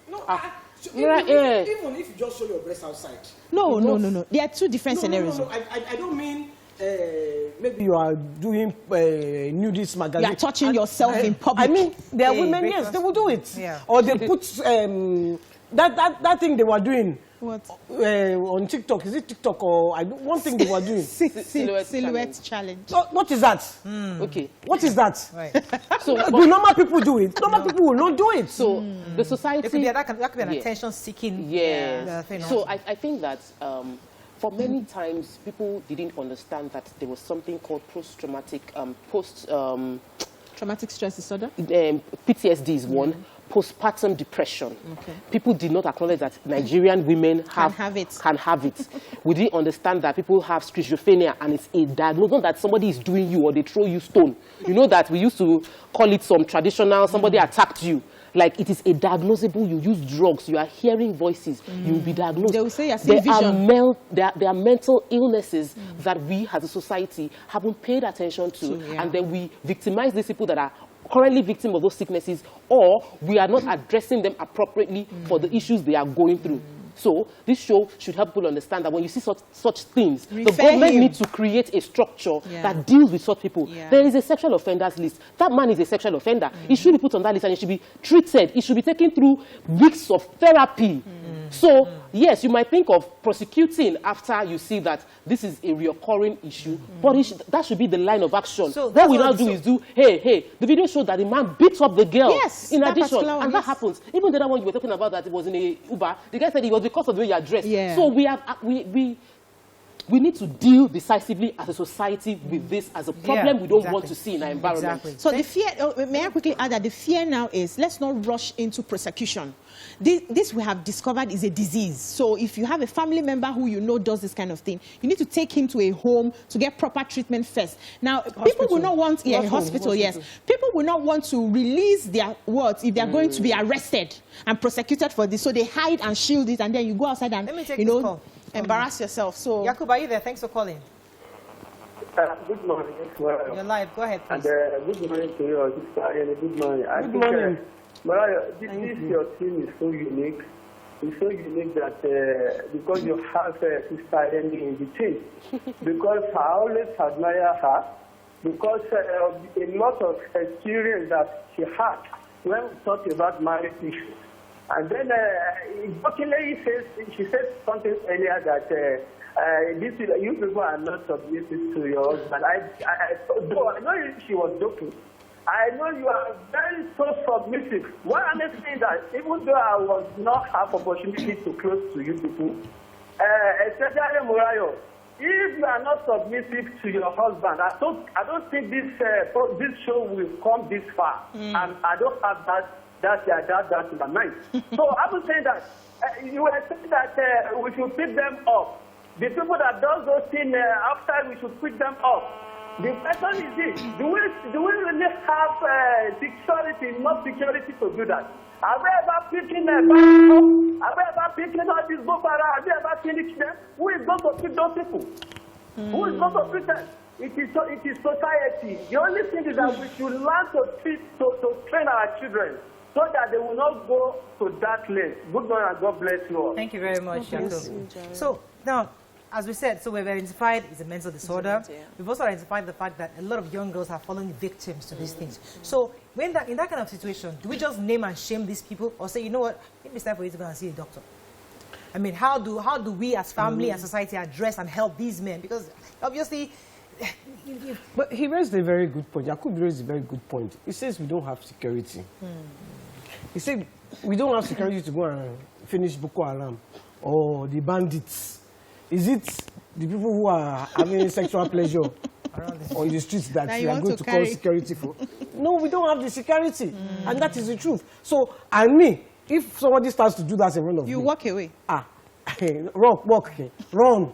Speaker 3: Yeah.
Speaker 2: Even if you just show your breast outside.
Speaker 4: No. There are two different scenarios.
Speaker 2: No. I don't mean maybe you are doing nudist magazine.
Speaker 4: You are touching yourself in public.
Speaker 2: I mean, there are women, yes, they will do it.
Speaker 1: Yeah.
Speaker 2: Or they put that thing they were doing.
Speaker 4: What?
Speaker 2: On TikTok. Is it TikTok or one thing they were doing?
Speaker 4: Silhouette challenge.
Speaker 2: So, what is that?
Speaker 3: Okay.
Speaker 2: What is that?
Speaker 1: Right.
Speaker 3: So
Speaker 2: Do normal people do it? Normal people will not do it.
Speaker 3: So the society.
Speaker 1: It could be, that could be an attention-seeking thing.
Speaker 3: So I think that for many times people didn't understand that there was something called post-traumatic
Speaker 4: Traumatic stress disorder.
Speaker 3: PTSD is one. Postpartum depression.
Speaker 4: Okay.
Speaker 3: People did not acknowledge that Nigerian women
Speaker 4: Can have it.
Speaker 3: We didn't understand that people have schizophrenia and it's a diagnosis, not that somebody is doing you or they throw you stone. You know that we used to call it some traditional, somebody attacked you. Like it is a diagnosable, you use drugs, you are hearing voices, you will be diagnosed.
Speaker 4: They will say you're seeing vision.
Speaker 3: There are mental illnesses that we as a society haven't paid attention to, and then we victimize these people that are currently victims of those sicknesses, or we are not addressing them appropriately for the issues they are going through. So this show should help people understand that when you see such things, the government needs to create a structure that deals with such people. There is a sexual offenders list. That man is a sexual offender. He should be put on that list and he should be treated. He should be taken through weeks of therapy. So, yes, you might think of prosecuting after you see that this is a recurring issue, but that should be the line of action. So what we now do is hey, the video showed that the man beats up the girl.
Speaker 4: Yes,
Speaker 3: in addition, and that happens. Even the other one you were talking about that it was in a Uber, the guy said it was because of the way you are dressed.
Speaker 4: Yeah.
Speaker 3: So we need to deal decisively as a society with this as a problem we don't want to see in our environment.
Speaker 1: Exactly.
Speaker 4: So the fear, may I quickly add that the fear now is, let's not rush into prosecution. This we have discovered is a disease. So if you have a family member who you know does this kind of thing, you need to take him to a home to get proper treatment first. Now, people will not want, hospital, yes. People will not want to release their words if they are going to be arrested and prosecuted for this. So they hide and shield it, and then you go outside and, embarrass yourself. So,
Speaker 1: Yakub, are you there? Thanks for calling.
Speaker 8: Good morning.
Speaker 1: You're live. Go ahead, please.
Speaker 8: And good morning to you, sister, and good morning.
Speaker 2: Good morning.
Speaker 8: Mariah, this your team is so unique. It's so unique that because you have sister Andy in the team. Because I always admire her because a lot of experience that she had when we talk about marriage issues. And then she said something earlier that you people are not submissive to your husband. Though I know she was joking, I know you are very so submissive. What I'm saying that even though I was not have opportunity to close to you people, especially Murayo, if you are not submissive to your husband, I don't think this show will come this far. And I don't have that in my mind. So I was saying that you were saying that we should pick them up. The people that does those things outside, we should pick them up. The question is this: do we really have security, enough security to do that? Have we ever picking them up? Have we ever picking all these Boko Haram? Have we ever finished them? Who is going to pick those people? Who is going to pick them? It is society. The only thing is that we should learn to train our children so that they will not go to that lane. Good morning and God bless you all.
Speaker 1: Thank you very much, Jacob. So now, as we said, we've identified it's a mental disorder. We've also identified the fact that a lot of young girls are falling victims to these things. So in that kind of situation, do we just name and shame these people or say, you know what, maybe it's time for you to go and see a doctor? I mean, how do we as family and society address and help these men? Because obviously...
Speaker 2: But he raised a very good point. Yakub raised a very good point. He says we don't have security. He said we don't have security to go and finish Boko Haram or the bandits. Is it the people who are having sexual pleasure on the streets that we are going to call security for? No, we don't have the security. And that is the truth. So, and me, if somebody starts to do that in front of me...
Speaker 4: You walk away.
Speaker 2: Run.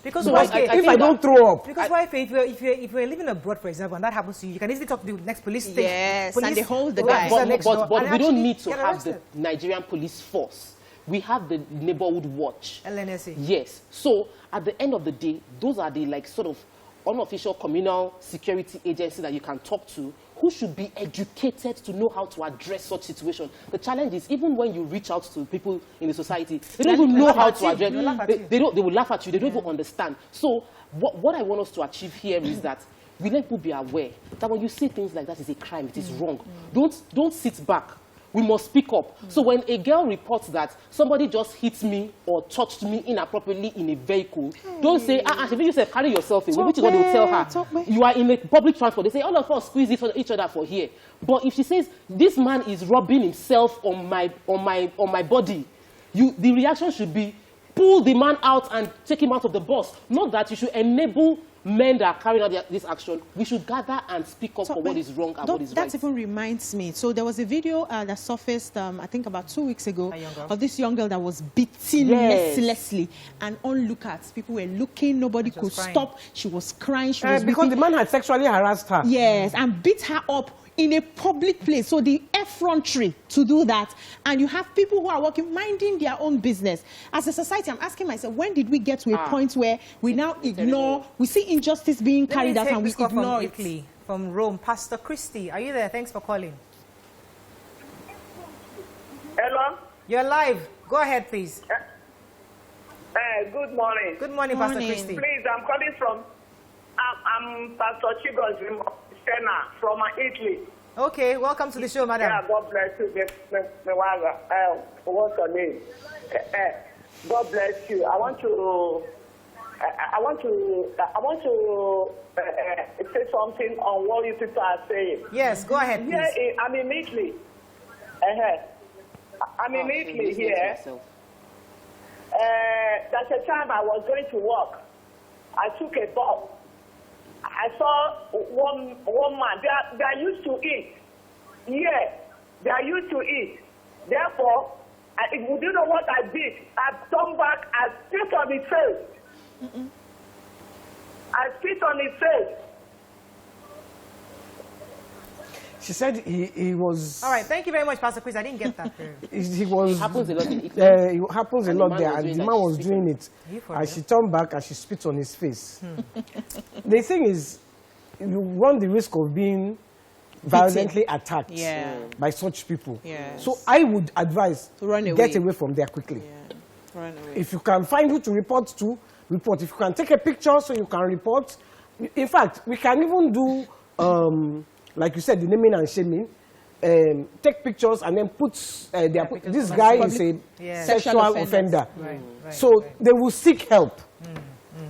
Speaker 1: Because
Speaker 2: so if I don't throw up...
Speaker 1: Because if you're living abroad, for example, and that happens to you, you can easily talk to the next police station.
Speaker 4: Yes, and they hold the guy.
Speaker 3: But we don't need to have the Nigerian police force. We have the neighborhood watch.
Speaker 1: LNSA.
Speaker 3: Yes. So at the end of the day, those are the sort of unofficial communal security agency that you can talk to, who should be educated to know how to address such situations. The challenge is, even when you reach out to people in the society, they don't even know how to address it. They will laugh at you. They don't even understand. So what I want us to achieve here is that we let people be aware that when you see things like that, it's a crime, it is wrong. Don't sit back. We must speak up. So when a girl reports that somebody just hit me or touched me inappropriately in a vehicle, don't say, if you say carry yourself away, which is what they will tell her. You are in a public transport. They say, all of us squeeze each other for here. But if she says, this man is rubbing himself on my body, the reaction should be, pull the man out and take him out of the bus. Not that you should enable men that are carrying out this action. We should gather and speak up for what is wrong and what is right.
Speaker 4: That even reminds me. So there was a video that surfaced, I think about 2 weeks ago, of this young girl that was beaten mercilessly. And onlookers, people were looking, nobody could stop. She was crying. She was
Speaker 2: because the man had sexually harassed her.
Speaker 4: Yes, and beat her up in a public place. So the effrontery to do that, and you have people who are working, minding their own business. As a society, I'm asking myself, when did we get to a point where we now ignore, we see injustice being carried out and we ignore it?
Speaker 1: Italy, from Rome, Pastor Christy, are you there? Thanks for calling.
Speaker 9: Hello?
Speaker 1: You're live. Go ahead, please.
Speaker 9: Good morning.
Speaker 1: Good morning, Pastor Christy.
Speaker 9: Please, I'm calling from, I'm Pastor Chigo's from Italy.
Speaker 1: Okay, welcome to the show, madam.
Speaker 9: Yeah, God bless you. What's your name? God bless you. I want to say something on what you people are saying.
Speaker 1: Yes, go ahead, please.
Speaker 9: Yeah, I'm in Italy. I'm in Italy here. That's the time I was going to work. I took a bus. I saw one man. They are used to eat. Yeah, they are used to eat. Therefore, if you do know what I did, I turned back and spit on his face. I spit on his face.
Speaker 2: She said he was...
Speaker 1: All right, thank you very much, Pastor Chris. I didn't get that.
Speaker 2: He was...
Speaker 3: It happens a lot in Italy.
Speaker 2: It happens a lot there, and the man was doing it. And she turned back and she spit on his face. The thing is, you run the risk of being violently attacked by such people.
Speaker 4: Yes.
Speaker 2: So I would advise
Speaker 4: to run away.
Speaker 2: Get away from there quickly.
Speaker 4: Yeah. Run away.
Speaker 2: If you can find who to report to, report. If you can take a picture so you can report. In fact, we can even do... like you said, the naming and shaming, take pictures and then put this guy is a sexual offender. So they will seek help.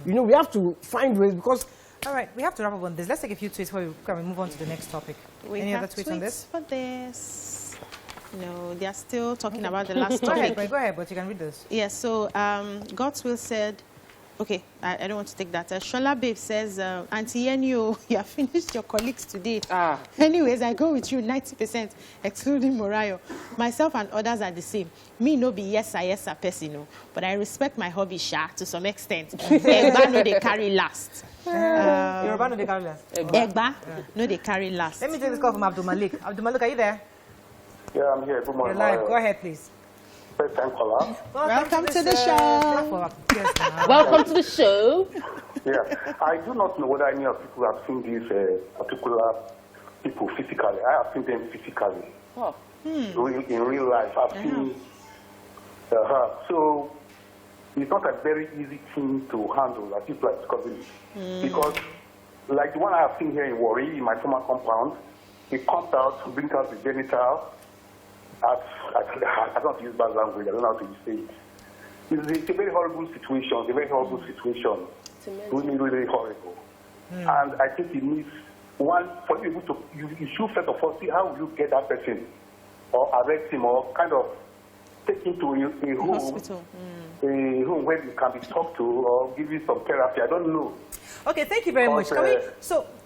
Speaker 2: You know, we have to find ways because...
Speaker 1: All right, we have to wrap up on this. Let's take a few tweets before we move on to the next topic. Any other tweets on this?
Speaker 4: For this? No, they are still talking about the last topic.
Speaker 1: Go ahead, but you can read this.
Speaker 4: Yes, so God's Will said... Okay, I don't want to take that. Shola Babe says, Auntie Yenio, you have finished your colleagues today. Anyways, I go with you 90%, excluding Morayo. Myself and others are the same. Me no be yes sir person, no. But I respect my hobby, Sha, to some extent. Egba no they carry last.
Speaker 1: Yoruba no they carry last.
Speaker 4: Egba no they carry last.
Speaker 1: Let me take this call from Abdul Malik. Abdul Malik, are you there?
Speaker 10: Yeah, I'm here. Good morning.
Speaker 1: You're live. Go ahead, please.
Speaker 10: First time caller.
Speaker 4: Welcome to the show.
Speaker 3: Welcome to the show.
Speaker 10: Yeah, I do not know whether any of people have seen these particular people physically. I have seen them physically.
Speaker 3: Oh.
Speaker 10: In real life, I've seen her. So it's not a very easy thing to handle as people are discussing it. Because like the one I have seen here in Warri, in my former compound, it comes out, brings out the genital. I don't use bad language. I don't know how to say it. It's a very horrible situation. It's a very horrible situation. Really, really horrible. And I think it needs one for you to. You should first of all see how will you get that person, or arrest him, or kind of take him to a home,
Speaker 4: hospital.
Speaker 10: A home where you can be talked to or give you some therapy. I don't know.
Speaker 1: Okay, thank you very much.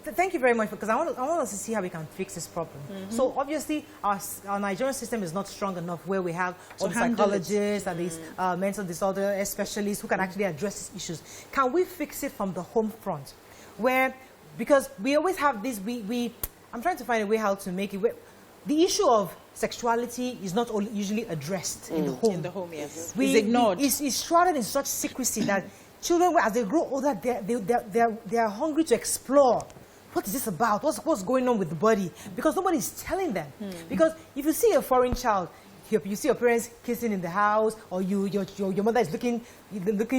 Speaker 1: Thank you very much, because I want us to see how we can fix this problem. So obviously, our Nigerian system is not strong enough where we have all the psychologists and these mental disorder specialists who can actually address these issues. Can we fix it from the home front? Because we always have this, I'm trying to find a way how to make it, the issue of sexuality is not usually addressed in the home.
Speaker 4: In the home, yes.
Speaker 1: It's ignored. It's shrouded in such secrecy that children, as they grow older, they are hungry to explore. What is this about? What's going on with the body? Because nobody is telling them. Because if you see a foreign child, you see your parents kissing in the house, or your mother is looking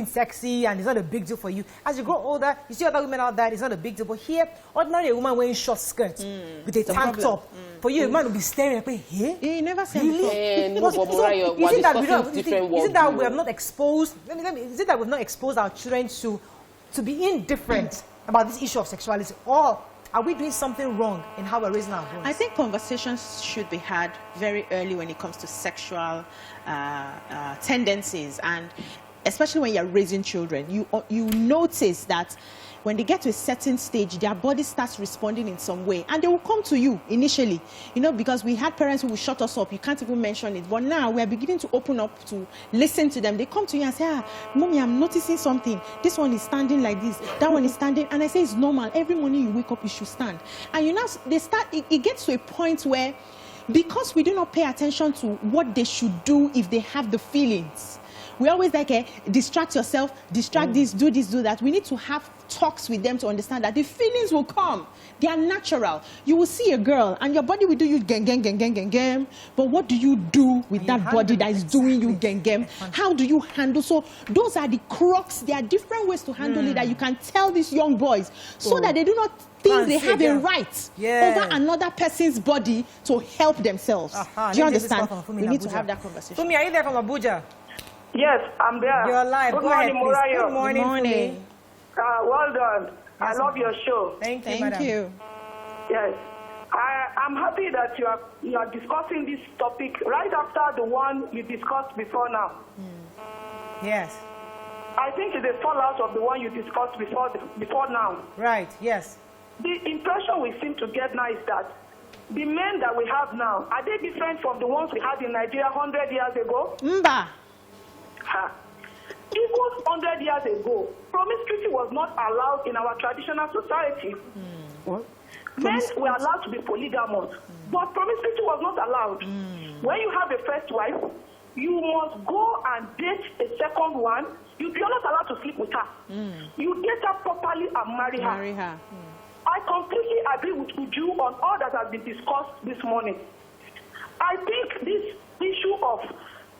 Speaker 1: sexy, and it's not a big deal for you. As you grow older, you see other women out there, it's not a big deal. But here, ordinarily a woman wearing short skirts with a tank top, for you, a man will be staring at me, hey?
Speaker 4: You never said
Speaker 1: really?
Speaker 3: No, but Mariah, is it
Speaker 1: that we have not exposed? Is it that we've not exposed our children to be indifferent about this issue of sexuality, or are we doing something wrong in how we're raising our boys? I
Speaker 4: think conversations should be had very early when it comes to sexual tendencies, and especially when you're raising children. You notice that when they get to a certain stage, their body starts responding in some way, and they will come to you initially, you know, because we had parents who will shut us up. You can't even mention it. But now we are beginning to open up to listen to them. They come to you and say, Mommy, I'm noticing something. This one is standing like this. That one is standing. And I say, it's normal. Every morning you wake up, you should stand. And you know, it gets to a point where, because we do not pay attention to what they should do if they have the feelings, we always like, distract yourself, distract this, do that. We need to have talks with them to understand that the feelings will come. They are natural. You will see a girl and your body will do you gang. But what do you do with that body that is doing you gang? How do you handle? So those are the crux. There are different ways to handle it that you can tell these young boys so that they do not think they have a right over another person's body to help themselves. Do you understand? We need to have that conversation.
Speaker 1: Fumi, are you there from Abuja?
Speaker 9: Yes, I'm there.
Speaker 1: You're live.
Speaker 9: Good
Speaker 1: Go
Speaker 9: morning,
Speaker 1: ahead,
Speaker 9: Murayo.
Speaker 1: Good morning. Good morning.
Speaker 9: Well done. I love your show.
Speaker 1: Thank you.
Speaker 9: Yes. I'm happy that you are discussing this topic right after the one you discussed before now.
Speaker 1: Yes.
Speaker 9: I think it's a fallout of the one you discussed before now.
Speaker 1: Right, yes.
Speaker 9: The impression we seem to get now is that the men that we have now, are they different from the ones we had in Nigeria 100 years ago?
Speaker 4: Mba.
Speaker 9: Even 100 years ago, promiscuity was not allowed in our traditional society.
Speaker 2: What?
Speaker 9: Men were allowed to be polygamous, but promiscuity was not allowed. When you have a first wife, you must go and date a second one. You're not allowed to sleep with her. You date her properly and marry her. I completely agree with Uju on all that has been discussed this morning. I think this issue of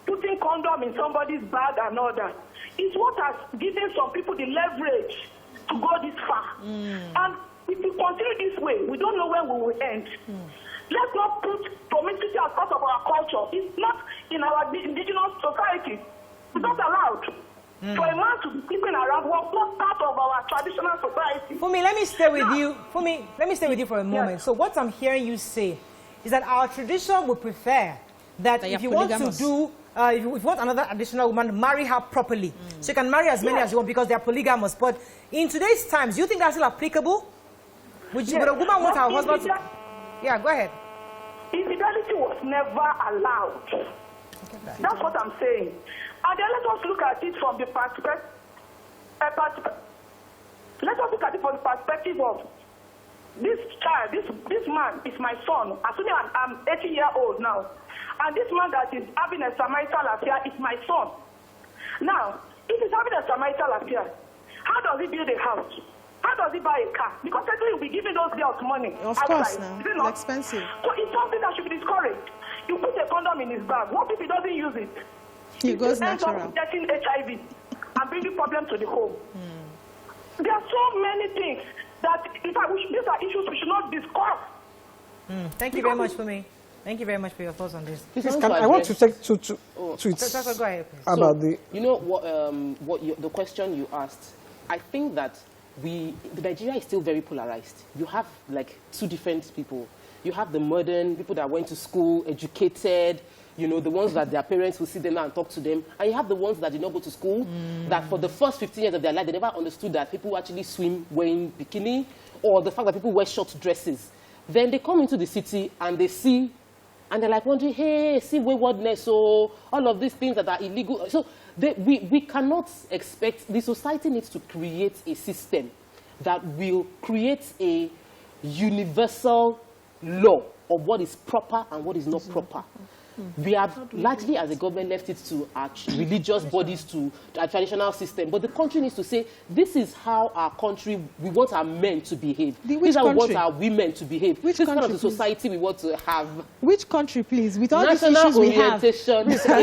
Speaker 9: putting condom in somebody's bag and all that is what has given some people the leverage to go this far. And if we continue this way, we don't know where we will end. Let's not put promiscuity as part of our culture. It's not in our indigenous society. It's not allowed. For a man to be sleeping around was not part of our traditional society.
Speaker 1: Fumi, let me stay with you. Fumi, let me stay with you for a moment. Yes. So what I'm hearing you say is that our tradition would prefer that if you want to do, if you want another additional woman, marry her properly. So you can marry as many as you want because they are polygamous. But in today's times, do you think that's still applicable? Would a woman want her husband to... Yeah, go ahead.
Speaker 9: Infidelity was never allowed. That's what I'm saying. And then let us look at it from the perspective. Let us look at it from the perspective of this child, this man is my son. Assuming I'm 18 years old now, and this man that is having a marital affair is my son. Now, if he's having a marital affair, how does he build a house? How does he buy a car? Because certainly he'll be giving those girls money.
Speaker 4: Of course, now. It's expensive.
Speaker 9: So it's something that should be discouraged. You put a condom in his bag. What if he doesn't use it?
Speaker 4: He goes
Speaker 9: ends
Speaker 4: natural.
Speaker 9: Up getting HIV and bringing problem to the home. There are so many things that these are issues we should not discuss.
Speaker 1: Thank you very much for me. Thank you very much for your thoughts on this.
Speaker 2: I want to take two tweets
Speaker 1: go ahead, please.
Speaker 2: about the...
Speaker 3: You know what the question you asked, I think that Nigeria is still very polarized. You have like two different people. You have the modern people that went to school, educated, you know, the ones that their parents will see them and talk to them. And you have the ones that did not go to school, that for the first 15 years of their life, they never understood that people actually swim wearing bikini, or the fact that people wear short dresses. Then they come into the city and they see, and they're like wondering, hey, see waywardness, so all of these things that are illegal. So we cannot expect, the society needs to create a system that will create a universal law of what is proper and what is not proper. We have largely, as a government, left it to our religious bodies, to our traditional system. But the country needs to say, this is how our country, we want our men to behave. This is how we want our women to behave. This is kind of the society we want to have.
Speaker 4: Which country, please? With all
Speaker 3: National
Speaker 4: these issues we have.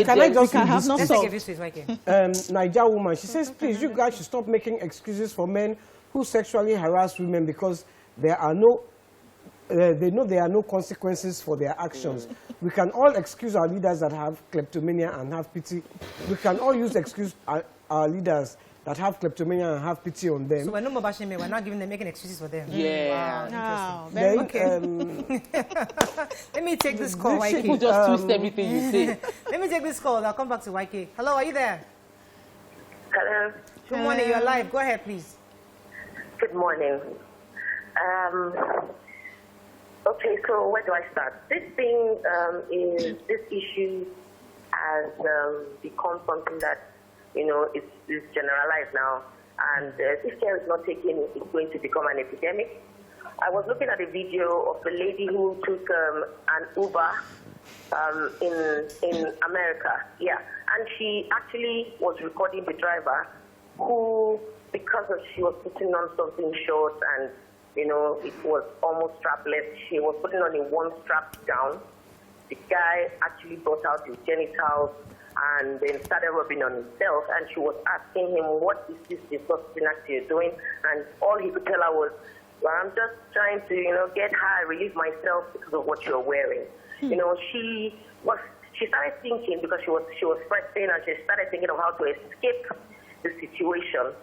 Speaker 2: Can I just
Speaker 4: have not solved.
Speaker 2: Niger woman, she says, please, you guys should stop making excuses for men who sexually harass women because there are no they know there are no consequences for their actions. We can all excuse our leaders that have kleptomania and have pity. We can all excuse our leaders that have kleptomania and have pity on them.
Speaker 1: So we're no more bashing men, we're not making excuses for them.
Speaker 3: Yeah.
Speaker 1: Wow,
Speaker 2: then,
Speaker 1: okay. Let me take this call, YK.
Speaker 3: People just twist everything you say.
Speaker 1: Let me take this call. I'll come back to YK. Hello, are you there?
Speaker 11: Hello.
Speaker 1: Good morning, you're live. Go ahead, please.
Speaker 11: Good morning. Okay, so where do I start? This issue has become something that, is generalized now. And if care is not taken, it's going to become an epidemic. I was looking at a video of a lady who took an Uber in America. Yeah, and she actually was recording the driver who, because she was putting on something short and it was almost strapless. She was putting on one strap down. The guy actually brought out his genitals and then started rubbing on himself. And she was asking him, what is this disgusting act you're doing? And all he could tell her was, well, I'm just trying to, get high, relieve myself because of what you're wearing. She started thinking, because she was pressing, and she started thinking of how to escape the situation.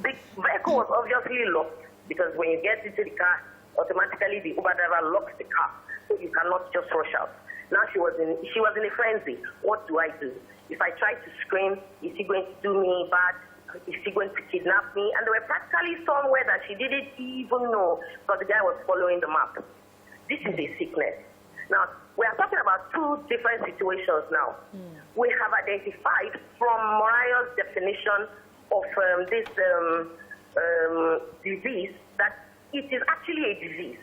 Speaker 11: The vehicle was obviously locked, because when you get into the car, automatically the Uber driver locks the car, so you cannot just rush out. Now she was in a frenzy. What do I do? If I try to scream, is he going to do me bad? Is he going to kidnap me? And there were practically somewhere that she didn't even know, because the guy was following the map. This is a sickness. Now, we are talking about two different situations now. We have identified from Mariah's definition of this disease that it is actually a disease.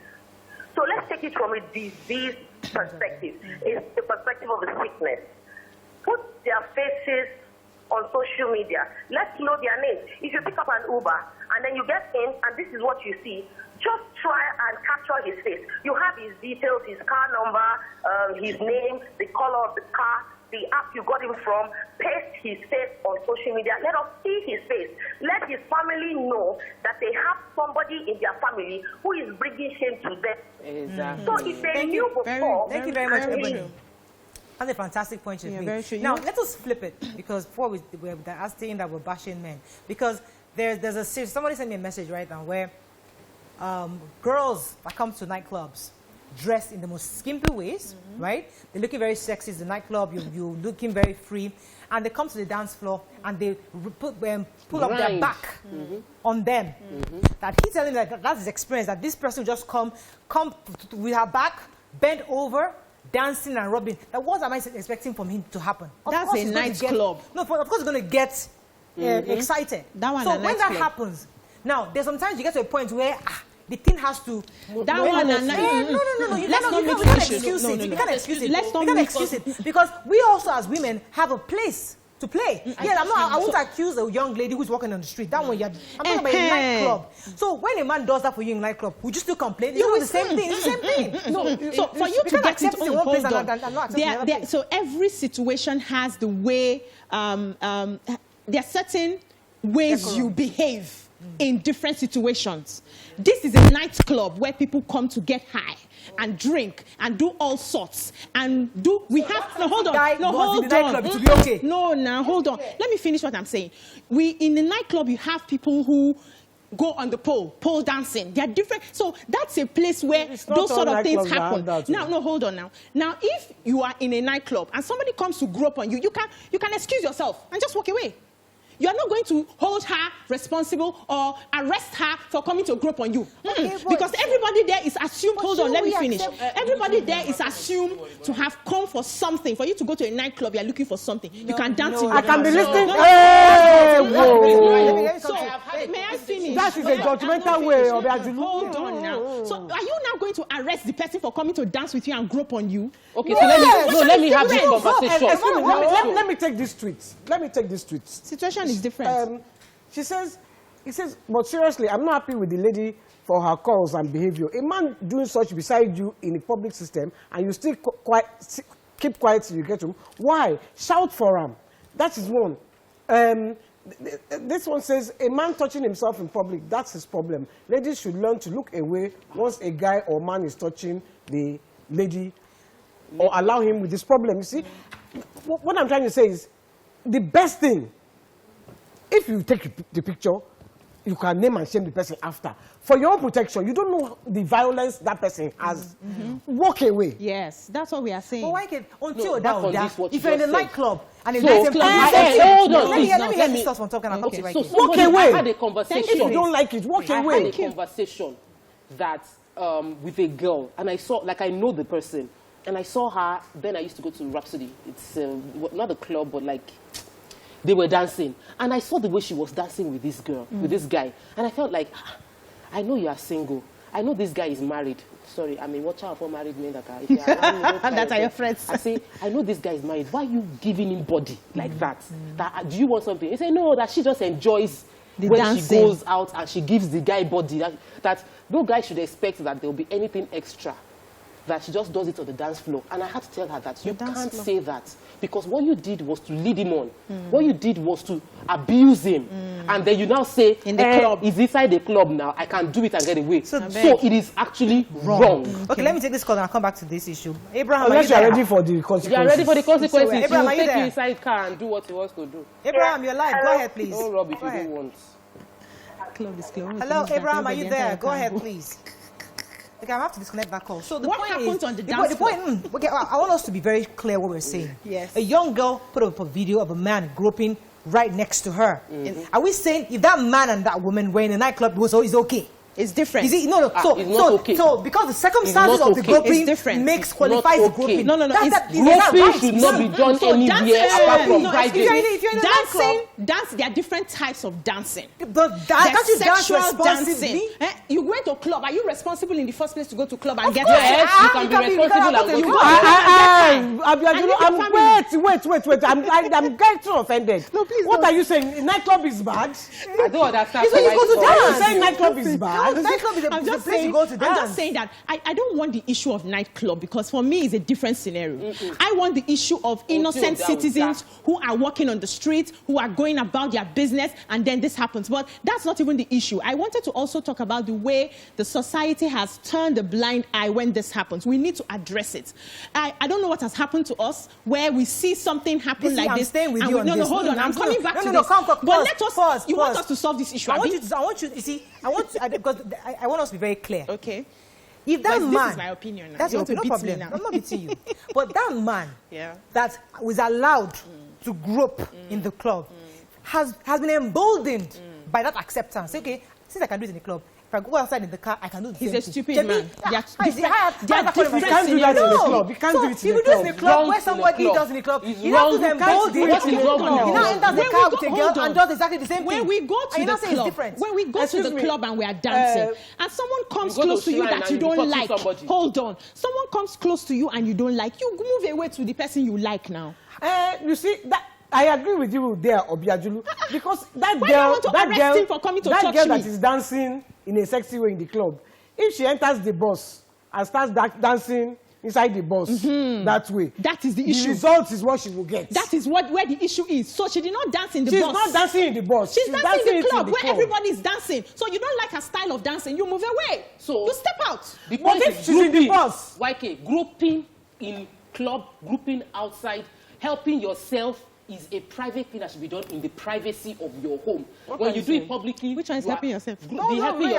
Speaker 11: So let's take it from a disease perspective. It's the perspective of a sickness. Put their faces on social media. Let's know their names. If you pick up an Uber and then you get in and this is what you see, just try and capture his face. You have his details, his car number, his name, the color of the car, the app you got him from, paste his face on social media. Let us see his face. Let his family know that they have somebody in their family who is bringing shame to them.
Speaker 3: Exactly.
Speaker 11: So if they knew before...
Speaker 1: Thank you very much, everybody. That's a fantastic point you've made. Now, let us flip it, because before we're saying that we're bashing men. Because there's a series, somebody sent me a message right now where girls that come to nightclubs dressed in the most skimpy ways, right? They're looking very sexy. It's the nightclub. You're looking very free. And they come to the dance floor and they pull up their back on them. That he's telling them that that's his experience, that this person will just come with her back, bend over, dancing and rubbing. Now, what am I expecting from him to happen?
Speaker 4: That's a nightclub.
Speaker 1: No, of course he's going to get excited.
Speaker 4: That one
Speaker 1: so when that happens, now, there's sometimes you get to a point where the thing has to...
Speaker 4: That one
Speaker 1: No. You can't excuse it. You can't excuse it.
Speaker 4: Let's not
Speaker 1: excuse it. Because we also, as women, have a place to play. I won't accuse a young lady who's walking on the street. That one, I'm talking about a nightclub. So when a man does that for you in a nightclub, would you still complain? You do the same thing. It's the same thing.
Speaker 4: No. So for you to get into hold on. So every situation has the way... there are certain ways you behave in different situations. This is a nightclub where people come to get high and drink and do all sorts and do. We have no hold on. No, hold on.
Speaker 1: To be okay.
Speaker 4: No, now hold on. Let me finish what I'm saying. In the nightclub, you have people who go on the pole dancing. They are different. So that's a place where those sort of things happen. No, hold on now. Now, if you are in a nightclub and somebody comes to grope on you, you can excuse yourself and just walk away. You are not going to hold her responsible or arrest her for coming to grope on you. Because everybody there is assumed, hold on, let me finish. Everybody there is assumed to have come for something. For you to go to a nightclub, you are looking for something. You can dance in your
Speaker 2: I can be listening.
Speaker 4: So, may I finished.
Speaker 2: That is a judgmental way of
Speaker 4: Hold on now. So are you now going to arrest the person for coming to dance with you and grope on you?
Speaker 3: Okay, so let me have this conversation.
Speaker 2: Let me take this tweet.
Speaker 4: Situation is different.
Speaker 2: He says, but seriously, I'm not happy with the lady for her calls and behavior. A man doing such beside you in a public system and you still keep quiet till you get home. Why? Shout for him. That is one. This one says, a man touching himself in public, that's his problem. Ladies should learn to look away once a guy or man is touching the lady or allow him with this problem. You see, what I'm trying to say is, the best thing, if you take the picture, you can name and shame the person after. For your own protection, you don't know the violence that person has. Walk away.
Speaker 4: Yes, that's what we are saying.
Speaker 1: But why can't, until
Speaker 3: if
Speaker 1: you're in a nightclub and it's
Speaker 3: hold on,
Speaker 1: let me hear this stuff from talking. I'll come to you right here.
Speaker 2: Walk away.
Speaker 3: I had a conversation.
Speaker 2: If you don't like it, walk away.
Speaker 3: I had a conversation that with a girl, and I saw, like, I know the person, and I saw her. Then I used to go to Rhapsody. It's not a club, but like, they were dancing, and I saw the way she was dancing with this girl, with this guy, and I felt like, I know you are single. I know this guy is married. Sorry, I mean, watch out for married men that are.
Speaker 4: That are your friends.
Speaker 3: I say, I know this guy is married. Why are you giving him body like that? Do you want something? He say, no, that she just enjoys when dancing. She goes out and she gives the guy body. That no guy should expect that there will be anything extra. That she just does it on the dance floor. And I had to tell her that you can't say that. Because what you did was to lead him on. What you did was to abuse him. And then you now say,
Speaker 4: in the club.
Speaker 3: He's inside the club now. I can do it and get away. So it is actually wrong.
Speaker 1: Okay, let me take this call and I'll come back to this issue. Abraham,
Speaker 2: unless you are ready for the consequences.
Speaker 3: You are ready for the consequences.
Speaker 1: So, Abraham,
Speaker 3: you take you inside car and do what he wants to do.
Speaker 1: Abraham, you're live. Go ahead, please.
Speaker 3: No rub if you don't want.
Speaker 4: Club is closed.
Speaker 1: Hello, Abraham, are you there? Go ahead, please. Okay, I have to disconnect that call. So
Speaker 4: what happened on the dance floor?
Speaker 1: Okay, I want us to be very clear what we're saying.
Speaker 4: Yes.
Speaker 1: A young girl put up a video of a man groping right next to her. Are we saying if that man and that woman were in a nightclub, it's okay?
Speaker 4: It's different.
Speaker 1: Is it? No. So because the circumstances of the groping qualifies the groping.
Speaker 3: No. Groping should not be done anywhere apart from private.
Speaker 1: If you're in a
Speaker 4: nightclub, there are different types of dancing.
Speaker 1: But can't you dance responsibly?
Speaker 4: You went to a club. Are you responsible in the first place to go to a club and get?
Speaker 3: Yes, you can be responsible and go.
Speaker 2: Wait. I'm getting offended.
Speaker 4: No, please.
Speaker 2: What are you saying? Nightclub is bad?
Speaker 3: I don't understand.
Speaker 1: So you go to dance.
Speaker 2: Are you saying nightclub is bad?
Speaker 1: Nightclub is a place you go to dance.
Speaker 4: I'm just saying that I don't want the issue of nightclub because for me it's a different scenario. I want the issue of innocent citizens who are walking on the street, who are going about their business, and then this happens. But that's not even the issue. I wanted to also talk about the way the society has turned a blind eye when this happens. We need to address it. I don't know what has happened to us where we see something happen like this.
Speaker 1: I'm staying with you on this.
Speaker 4: No, hold on. I'm coming back to this.
Speaker 1: But
Speaker 4: let us. You want us to solve this issue?
Speaker 1: I want you. You see, because I want us to be very clear.
Speaker 4: Okay.
Speaker 1: If that man,
Speaker 4: this is my opinion now.
Speaker 1: That's your opinion, no problem. I'm not beating you. But that man that was allowed to grope in the club has been emboldened by that acceptance. Okay, since I can do it in the club, if I go outside in the car, I can do the same thing.
Speaker 4: He's a stupid man.
Speaker 2: You can't do that in the club. You can't do it in the club.
Speaker 1: If you do it in the club, where somebody does in the club, you have to embolden. He now enters the car with a girl and does exactly the same thing.
Speaker 4: When we go to the club, when we go to the club and we are dancing, and someone comes close to you that you don't like, hold on. Someone comes close to you and you don't like, you move away to the person you like now.
Speaker 2: You see that. I agree with you there, Obiajulu, because that girl that is dancing in a sexy way in the club, if she enters the bus and starts dancing inside the bus that way,
Speaker 4: that is the issue.
Speaker 2: The result is what she will get.
Speaker 4: That is where the issue is. So she did not dance in the bus.
Speaker 2: She's not dancing in the bus.
Speaker 4: She's dancing in the club where everybody is dancing. So you don't like her style of dancing, you move away. So you step out.
Speaker 3: The point is
Speaker 2: she's in the bus.
Speaker 3: YK, grouping in club, grouping outside, helping yourself is a private thing that should be done in the privacy of your home. When you do it publicly,
Speaker 4: which one is helping yourself?
Speaker 3: When you are grouping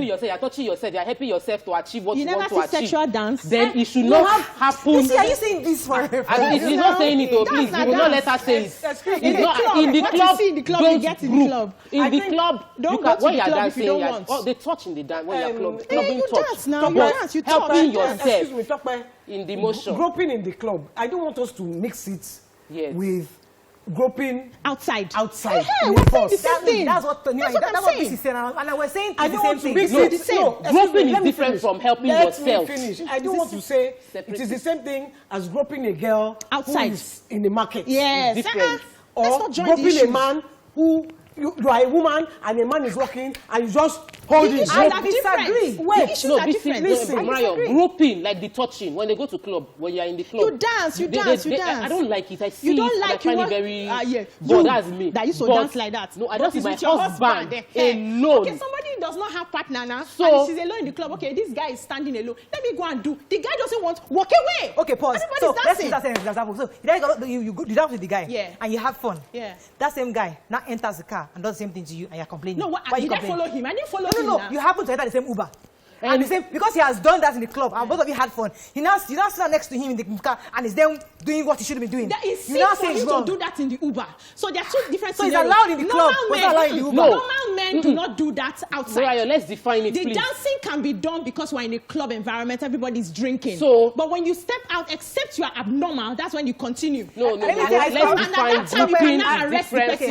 Speaker 3: yourself, you are touching yourself, you are helping yourself to achieve what you want to achieve.
Speaker 4: Sexual dance.
Speaker 3: Then it should not happen.
Speaker 1: You see, are you saying this for
Speaker 3: He's not saying it, though, please. You will not let her say it. In the club, don't group. In the club, when you are dancing, they touch in the dance. When you are clubbing, touch. Helping yourself in the motion.
Speaker 2: Groping in the club. I don't want us to mix it with groping
Speaker 4: outside.
Speaker 2: Outside.
Speaker 4: Hey,
Speaker 2: in
Speaker 4: we're
Speaker 2: the
Speaker 4: saying
Speaker 2: bus.
Speaker 4: the same thing.
Speaker 1: That's what
Speaker 4: I'm
Speaker 1: this
Speaker 4: saying.
Speaker 1: is saying. And I was saying
Speaker 2: I
Speaker 1: it's the
Speaker 2: don't
Speaker 1: same
Speaker 2: want to
Speaker 1: thing.
Speaker 2: be
Speaker 3: Groping is
Speaker 2: let me
Speaker 3: different
Speaker 2: finish.
Speaker 3: from helping
Speaker 2: Let
Speaker 3: yourself.
Speaker 2: Me finish. I don't want to say it is the same thing as groping a girl
Speaker 4: Outside.
Speaker 2: who is in the market.
Speaker 4: Yes.
Speaker 3: Different.
Speaker 2: Or
Speaker 4: Let's not join the
Speaker 2: groping a
Speaker 4: issues.
Speaker 2: man who you are a woman and a man is walking and you just hold him.
Speaker 4: issues
Speaker 2: I
Speaker 4: are different.
Speaker 2: disagree.
Speaker 4: The
Speaker 2: Wait,
Speaker 4: issues are different.
Speaker 2: Listen.
Speaker 3: Mariam, groping, like the touching, when they go to club, when you are in the club.
Speaker 4: You dance, you
Speaker 3: they-
Speaker 4: dance,
Speaker 3: they-
Speaker 4: you
Speaker 3: they-
Speaker 4: dance.
Speaker 3: I don't like it. I see
Speaker 4: You don't
Speaker 3: it,
Speaker 4: like
Speaker 3: and I find
Speaker 4: you
Speaker 3: it very...
Speaker 4: yeah.
Speaker 3: But
Speaker 4: You,
Speaker 3: that's me.
Speaker 4: that used to
Speaker 3: But-
Speaker 4: dance like that.
Speaker 3: No, I
Speaker 4: But
Speaker 3: just see
Speaker 4: it's
Speaker 3: my
Speaker 4: with your
Speaker 3: husband
Speaker 4: eh.
Speaker 3: alone.
Speaker 4: Okay, somebody does not have partner now,
Speaker 3: So-
Speaker 4: and she's alone in the club. Okay, this guy is standing alone. Let me go and do. The guy doesn't want. Walk away.
Speaker 1: Okay, pause.
Speaker 4: Everybody's
Speaker 1: So let's
Speaker 4: dancing.
Speaker 1: use that same example. So you dance with the guy,
Speaker 4: Yeah.
Speaker 1: and you have fun.
Speaker 4: Yeah.
Speaker 1: That same guy now enters the car and does the same thing to you, and you're complaining.
Speaker 4: No, what,
Speaker 1: Why you
Speaker 4: did I
Speaker 1: complaining?
Speaker 4: follow him? I didn't follow him.
Speaker 1: No.
Speaker 4: now.
Speaker 1: You happen to enter the same Uber. And the same, because he has done that in the club, and both of you had fun. You now sit down next to him in the car, and he's then doing what he shouldn't be doing.
Speaker 4: That is
Speaker 1: you now
Speaker 4: safe for
Speaker 1: say it's
Speaker 4: him to
Speaker 1: wrong.
Speaker 4: do that in the Uber. So there are two different
Speaker 1: So it's
Speaker 4: scenarios.
Speaker 1: allowed in the club, but it's not allowed in the Uber.
Speaker 3: No.
Speaker 4: Normal men do not do that outside.
Speaker 3: Mariam, let's define it,
Speaker 4: The
Speaker 3: please.
Speaker 4: dancing can be done because we're in a club environment, everybody's drinking.
Speaker 3: So-
Speaker 4: but when you step out, except you are abnormal, that's when you continue.
Speaker 3: No,
Speaker 1: Let me say,
Speaker 3: let's
Speaker 1: and
Speaker 4: at
Speaker 3: define
Speaker 4: that time, you
Speaker 3: groping
Speaker 4: cannot
Speaker 3: as
Speaker 4: arrest the
Speaker 3: different
Speaker 4: person.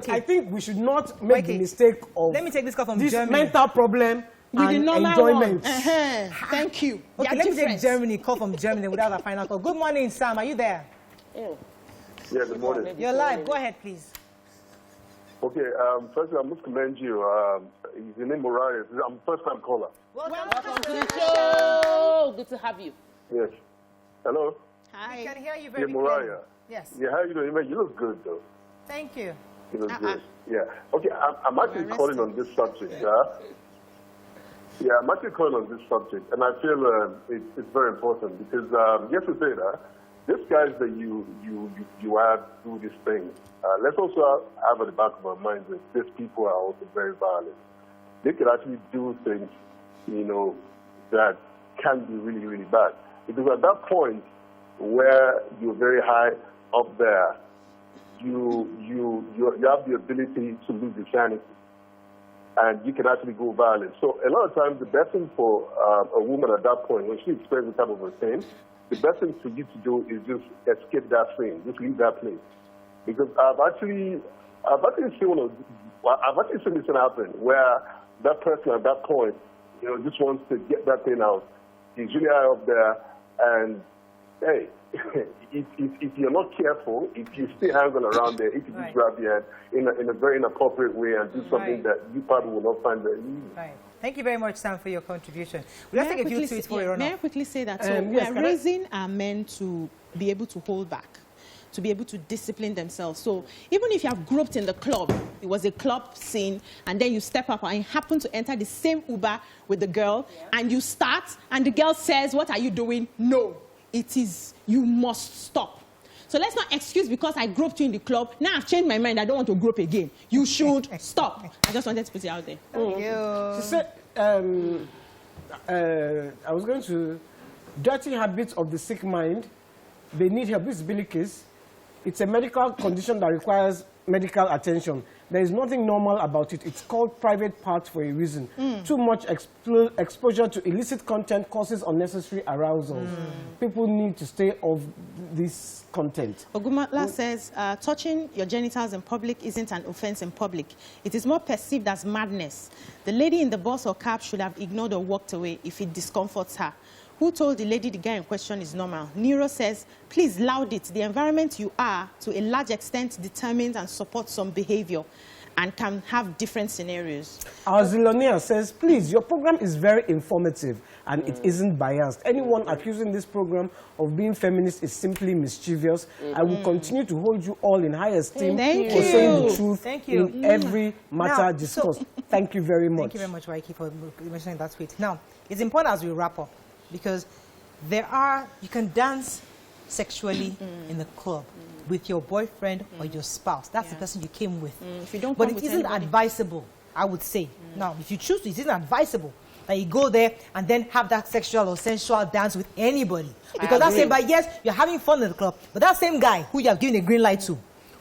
Speaker 3: from...
Speaker 2: I think we should not make
Speaker 1: Okay.
Speaker 2: the mistake of
Speaker 1: Let me take this call from
Speaker 2: this
Speaker 1: Germany.
Speaker 2: mental problem
Speaker 4: With the
Speaker 2: and
Speaker 4: normal
Speaker 2: enjoyment.
Speaker 4: one. Thank you. They
Speaker 1: Okay,
Speaker 4: are
Speaker 1: let me take
Speaker 4: different.
Speaker 1: Germany. Call from Germany without a final call. Good morning, Sam. Are you there?
Speaker 10: Yeah, good morning.
Speaker 1: You're live. Go ahead, please.
Speaker 10: Okay, firstly, I must commend you. His name Mariah. I'm first-time caller.
Speaker 3: Welcome to the show. Good to have you.
Speaker 10: Yes. Hello?
Speaker 1: I can hear you
Speaker 10: Yeah,
Speaker 1: very clearly.
Speaker 10: Mariah.
Speaker 1: Yes.
Speaker 10: Yeah, how you doing? Man, you look good, though.
Speaker 1: Thank you.
Speaker 10: You look good. Yeah. Okay, I'm actually calling on this subject. Yeah, I'm actually calling on this subject, and I feel it's very important because yesterday, these guys that you have do this thing, let's also have at the back of our minds that these people are also very violent. They could actually do things, that can be really, really bad. Because at that point where you're very high up there, you have the ability to lose your sanity. And you can actually go violent. So a lot of times, the best thing for a woman at that point, when she experiences the type of a thing, the best thing for you to do is just escape that scene, just leave that place. Because I've actually seen this thing happen where that person at that point, just wants to get that thing out. He's really high up there, and hey, if you're not careful, if you stay hanging around there, if you just grab your hand in a very inappropriate way and do something that you probably will not find very easy.
Speaker 1: Right. Thank you very much, Sam, for your contribution. Let's take a few tweets for you.
Speaker 4: May I quickly say that? So we are raising our men to be able to hold back, to be able to discipline themselves. So even if you have groped in the club, it was a club scene, and then you step up and happen to enter the same Uber with the girl, and you start, and the girl says, "What are you doing?" No, it is, you must stop. So let's not excuse because I groped you in the club. Now I've changed my mind. I don't want to grope again. You should stop. I just wanted to put it out there.
Speaker 1: Thank you.
Speaker 2: She said, I was going to, dirty habits of the sick mind, they need help. This is Billy case. It's a medical condition that requires medical attention. There is nothing normal about it. It's called private part for a reason. Too much exposure to illicit content causes unnecessary arousal. People need to stay off this content.
Speaker 4: Ogumala says, touching your genitals in public isn't an offense in public. It is more perceived as madness. The lady in the bus or cab should have ignored or walked away if it discomforts her. Who told the lady the guy in question is normal? Nero says, please loud it. The environment you are, to a large extent, determines and supports some behavior and can have different scenarios. Our
Speaker 2: Zilonia says, please, your program is very informative and it isn't biased. Anyone accusing this program of being feminist is simply mischievous. I will continue to hold you all in high esteem for saying the truth in every matter discussed. Thank you very much.
Speaker 1: Thank you very much, Waiki, for mentioning that tweet. Now, it's important as we wrap up, because you can dance sexually in the club with your boyfriend or your spouse. That's the person you came with.
Speaker 4: If you don't
Speaker 1: but
Speaker 4: come
Speaker 1: it
Speaker 4: with
Speaker 1: isn't
Speaker 4: anybody,
Speaker 1: advisable, I would say. Now, if you choose to, it isn't advisable that you go there and then have that sexual or sensual dance with anybody. Because that same guy, yes, you're having fun in the club, but that same guy who you have given a green light to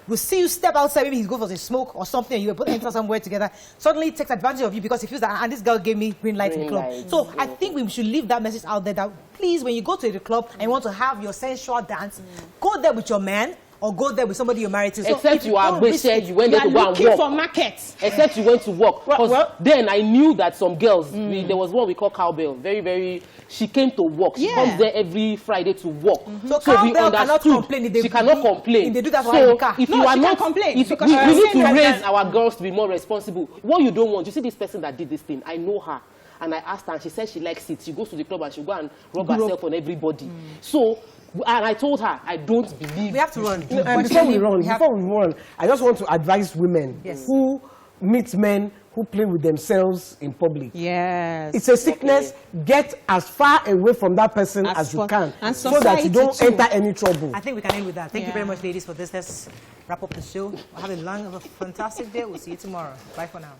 Speaker 1: will see you step outside, maybe he's going for a smoke or something, and you both enter somewhere together, suddenly takes advantage of you because he feels that, and this girl gave me green light in the club. So I think we should leave that message out there that please, when you go to the club and you want to have your sensual dance, go there with your man, or go there with somebody you're married to. So
Speaker 3: except you are Beshe, you went there to go and
Speaker 4: looking
Speaker 3: work.
Speaker 4: for markets.
Speaker 3: Except you went to work. Because then I knew that some girls, there was one we call Cowbell, very, she came to work. She comes there every Friday to work.
Speaker 1: So Cowbell cannot complain.
Speaker 3: She cannot complain.
Speaker 1: They do that for
Speaker 3: so
Speaker 1: her car.
Speaker 3: if
Speaker 4: No,
Speaker 3: you are
Speaker 4: she
Speaker 3: not,
Speaker 4: can complain
Speaker 3: if,
Speaker 4: because
Speaker 3: we
Speaker 4: she
Speaker 3: need to
Speaker 4: has
Speaker 3: raise our girls to be more responsible. What you don't want, you see this person that did this thing, I know her. And I asked her, and she said she likes it. She goes to the club and she'll go and rub herself on everybody. So, and I told her, I don't believe.
Speaker 1: We have to run.
Speaker 2: Before we run, I just want to advise women who meet men who play with themselves in public.
Speaker 4: Yes.
Speaker 2: It's a sickness. Get as far away from that person as you can,
Speaker 4: and
Speaker 2: so that you don't enter any trouble.
Speaker 1: I think we can end with that. Thank you very much, ladies, for this. Let's wrap up the show. Have a fantastic day. We'll see you tomorrow. Bye for now.